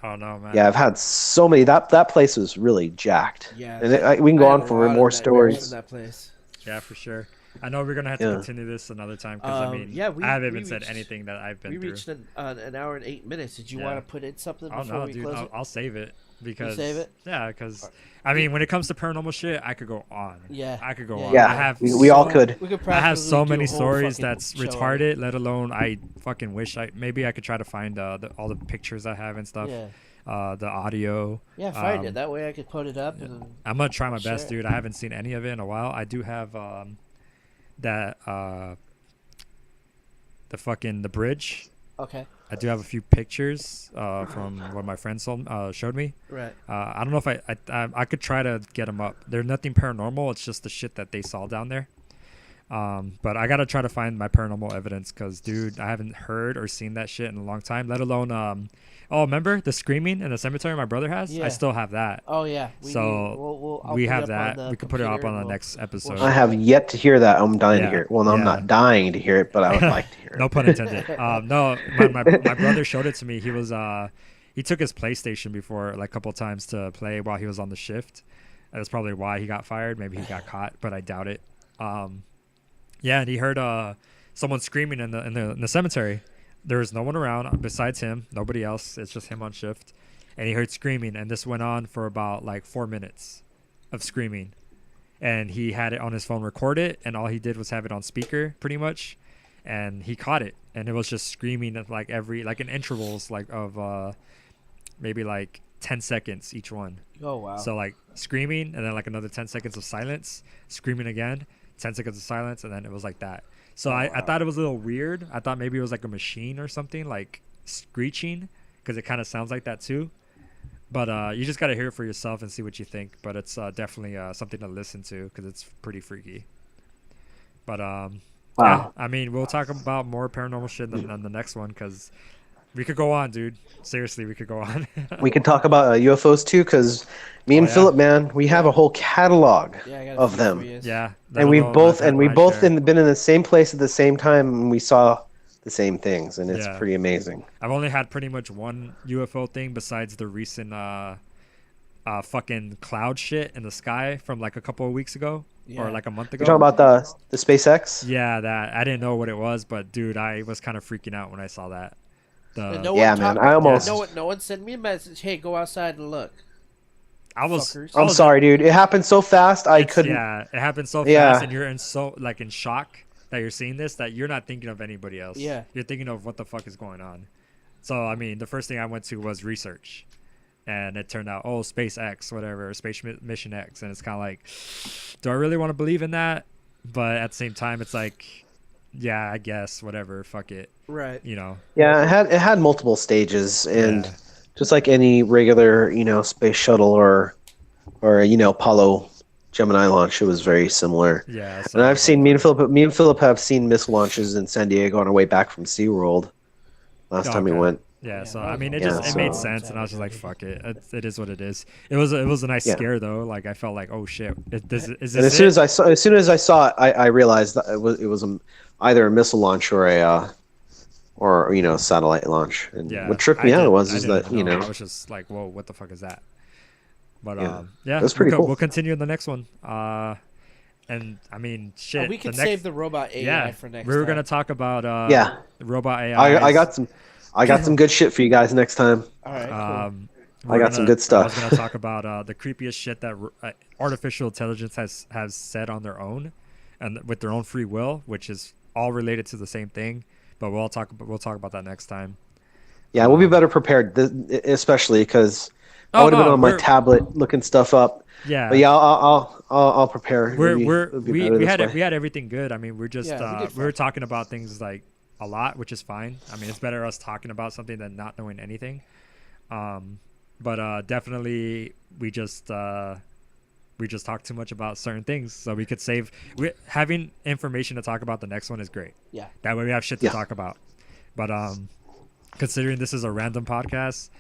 Oh no, man. Yeah, I've had so many. That place was really jacked. Yeah. And we can go I had on a for lot more of nightmares stories. in that place. Yeah, for sure. I know we're gonna have to Yeah. continue this another time because Yeah, I haven't we even said reached- anything that I've been We through. reached an hour and 8 minutes. Did you Yeah. want to put in something Oh before no, we dude. close it? I'll save it because save it? Yeah, because I mean, when it comes to paranormal shit, I could go on. Yeah. I could go Yeah. on. Yeah, I have we all could. We could I have practically so do many a whole stories fucking that's show on it. retarded. Let alone I fucking wish maybe I could try to find all the pictures I have and stuff. Yeah. The audio. Yeah, find Um, it. That way I could put it up. And I'm gonna try my Share best, it. dude. I haven't seen any of it in a while. I do have that the bridge. okay. I do have a few pictures from what my friend showed me. Right. I don't know if I could try to get them up. There's nothing paranormal. It's just the shit that they saw down there. But I gotta try to find my paranormal evidence because, dude, I haven't heard or seen that shit in a long time. Let alone, remember the screaming in the cemetery my brother has? Yeah. I still have that. Oh yeah. So, I'll We put it have up that. on the We could put it up computer on the and next episode. I have yet to hear that. I'm dying to Yeah. hear it. Well, no, I'm Yeah. not dying to hear it, but I would like to hear it. No pun intended. No, my brother showed it to me. He was he took his PlayStation before like a couple times to play while he was on the shift. That's probably why he got fired. Maybe he got caught, but I doubt it. Yeah, and he heard someone screaming in the cemetery. There was no one around besides him, nobody else. It's just him on shift, and he heard screaming, and this went on for about like 4 minutes of screaming, and he had it on his phone record it, and all he did was have it on speaker pretty much, and he caught it, and it was just screaming at like in intervals like of maybe like 10 seconds each one. Oh wow. So like screaming and then like another 10 seconds of silence, screaming again, 10 seconds of silence, and then it was like that. So I thought it was a little weird. I thought maybe it was like a machine or something, like screeching, because it kind of sounds like that too. But you just got to hear it for yourself and see what you think. But it's definitely something to listen to because it's pretty freaky. But yeah, I mean, we'll talk about more paranormal shit on the next one because we could go on, dude. Seriously, we could go on. We can talk about UFOs too, because me and yeah. Philip, man, we have a whole catalog Yeah, I got a of few them. for you. Yeah. And we've both been in the same place at the same time, and we saw the same things, and it's Yeah. pretty amazing. I've only had pretty much one UFO thing besides the recent fucking cloud shit in the sky from like a couple of weeks ago or Yeah. like a month ago. You're talking about the SpaceX? Yeah, that I didn't know what it was, but dude, I was kind of freaking out when I saw that. And The no Yeah, one man, talked- I almost- No one sent me a message. Hey, go outside and look. I was Fuckers. I I'm was- sorry, dude. It happened so fast. I it's- couldn't. Yeah, it happened so Yeah. fast, and you're in shock that you're seeing this that you're not thinking of anybody else. Yeah. You're thinking of what the fuck is going on. So I mean, the first thing I went to was research, and it turned out SpaceX, whatever, Mission X, and it's kind of like, do I really want to believe in that? But at the same time, it's like, yeah, I guess whatever, fuck it, Right. you know. Yeah, it had multiple stages, and Yeah. just like any regular, space shuttle or Apollo Gemini launch, it was very similar. Yeah. So And I've seen me and Philip have seen missile launches in San Diego on our way back from SeaWorld last time we Okay. went. Yeah, Yeah, so that I was mean, a it long just it made time sense, and I was just like, ago. "Fuck it, it is what it is." It was a nice Yeah. scare though. Like I felt like, "Oh shit, is this And as soon it?" as I saw it, I realized that it was either a missile launch or a satellite launch. And Yeah, what tripped I me out didn't- was I is didn't that know. I was just like, "Whoa, what the fuck is that?" But Yeah. yeah, It was pretty cool. We'll continue in the next one. And I mean, shit. we can the next, save the robot AI yeah. for next We were time. gonna talk about Yeah. robot AI. I got some good shit for you guys next time. All right, cool. We're got some gonna- good stuff. I was gonna talk about the creepiest shit that artificial intelligence has said on their own, and with their own free will, which is all related to the same thing. But we'll talk about that next time. Yeah, we'll be better prepared, especially because I would have been on my tablet looking stuff up. Yeah. But yeah, I'll prepare. We we had everything good. I mean, we're just Yeah, we did we were fine. talking about things like a lot, which is fine. I mean, it's better us talking about something than not knowing anything. But definitely we just talk too much about certain things, so we could save. Having information to talk about the next one is great. Yeah. That way we have shit to Yeah. talk about. But considering this is a random podcast,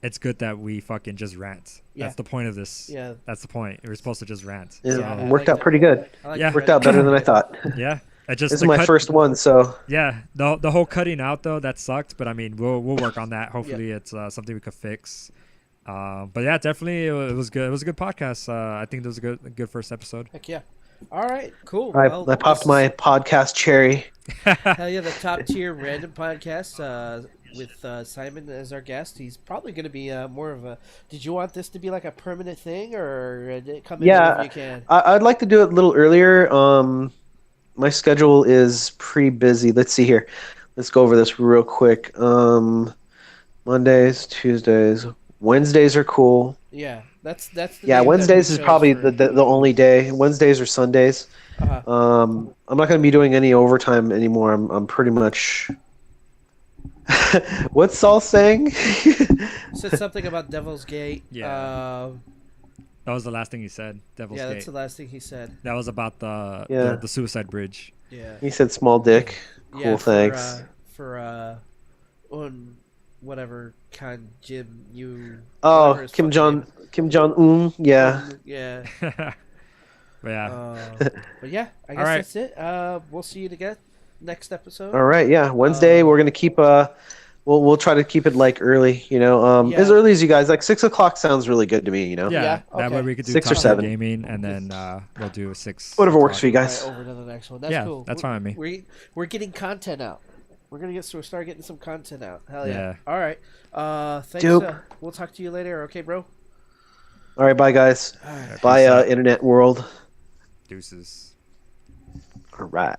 it's good that we fucking just rant. Yeah. That's the point of this. Yeah. That's the point. We're supposed to just rant. It Yeah, I worked like out pretty good. I like Yeah. the Worked red- out better than I thought. Yeah. It just This is the my cut- first one, so Yeah, the whole cutting out though, that sucked. But I mean, we'll work on that. Hopefully, it's something we could fix. But yeah, definitely it was good. It was a good podcast. I think it was a good first episode. Heck yeah. All right, cool. I Well, popped this my podcast cherry. hell yeah, the top tier random podcast with Simon as our guest. He's probably going to be more of a. Did you want this to be like a permanent thing, or come in Yeah. if you can? I'd like to do it a little earlier. My schedule is pretty busy. Let's see here. Let's go over this real quick. Mondays, Tuesdays, Wednesdays are cool. Yeah, that's the Yeah, day that Wednesdays we is chose probably for- the only day. Wednesdays or Sundays. Uh-huh. I'm not going to be doing any overtime anymore. I'm pretty much. What's Saul saying? Said something about Devil's Gate. Yeah. That was the last thing he said. Devil's Yeah, Gate. that's the last thing he said. That was about Yeah. the suicide bridge. Yeah. He said small dick. Cool, Yeah, thanks. For on whatever kind Jim you. Oh, whatever his Kim fucking Jong Un. Yeah. name- Yeah. But yeah. But yeah, I guess All right. that's it. We'll see you again next episode. All right. Yeah. Wednesday we're gonna keep we'll try to keep it like early. You know, Yeah. as early as you guys. Like 6 o'clock sounds really good to me. You know. Yeah, Yeah, that way okay. we could do 6 or top 7. gaming, and then we'll do a 6. Whatever works for you o'clock. guys. Right, over to the next one. That's Yeah, cool. that's fine with me. We're getting content out. We're gonna start getting some content out. Hell yeah! Yeah. All right. Thanks. Dope. We'll talk to you later. Okay, bro. All right, bye guys. All right. Bye, Peace out. internet world. Deuces. All right.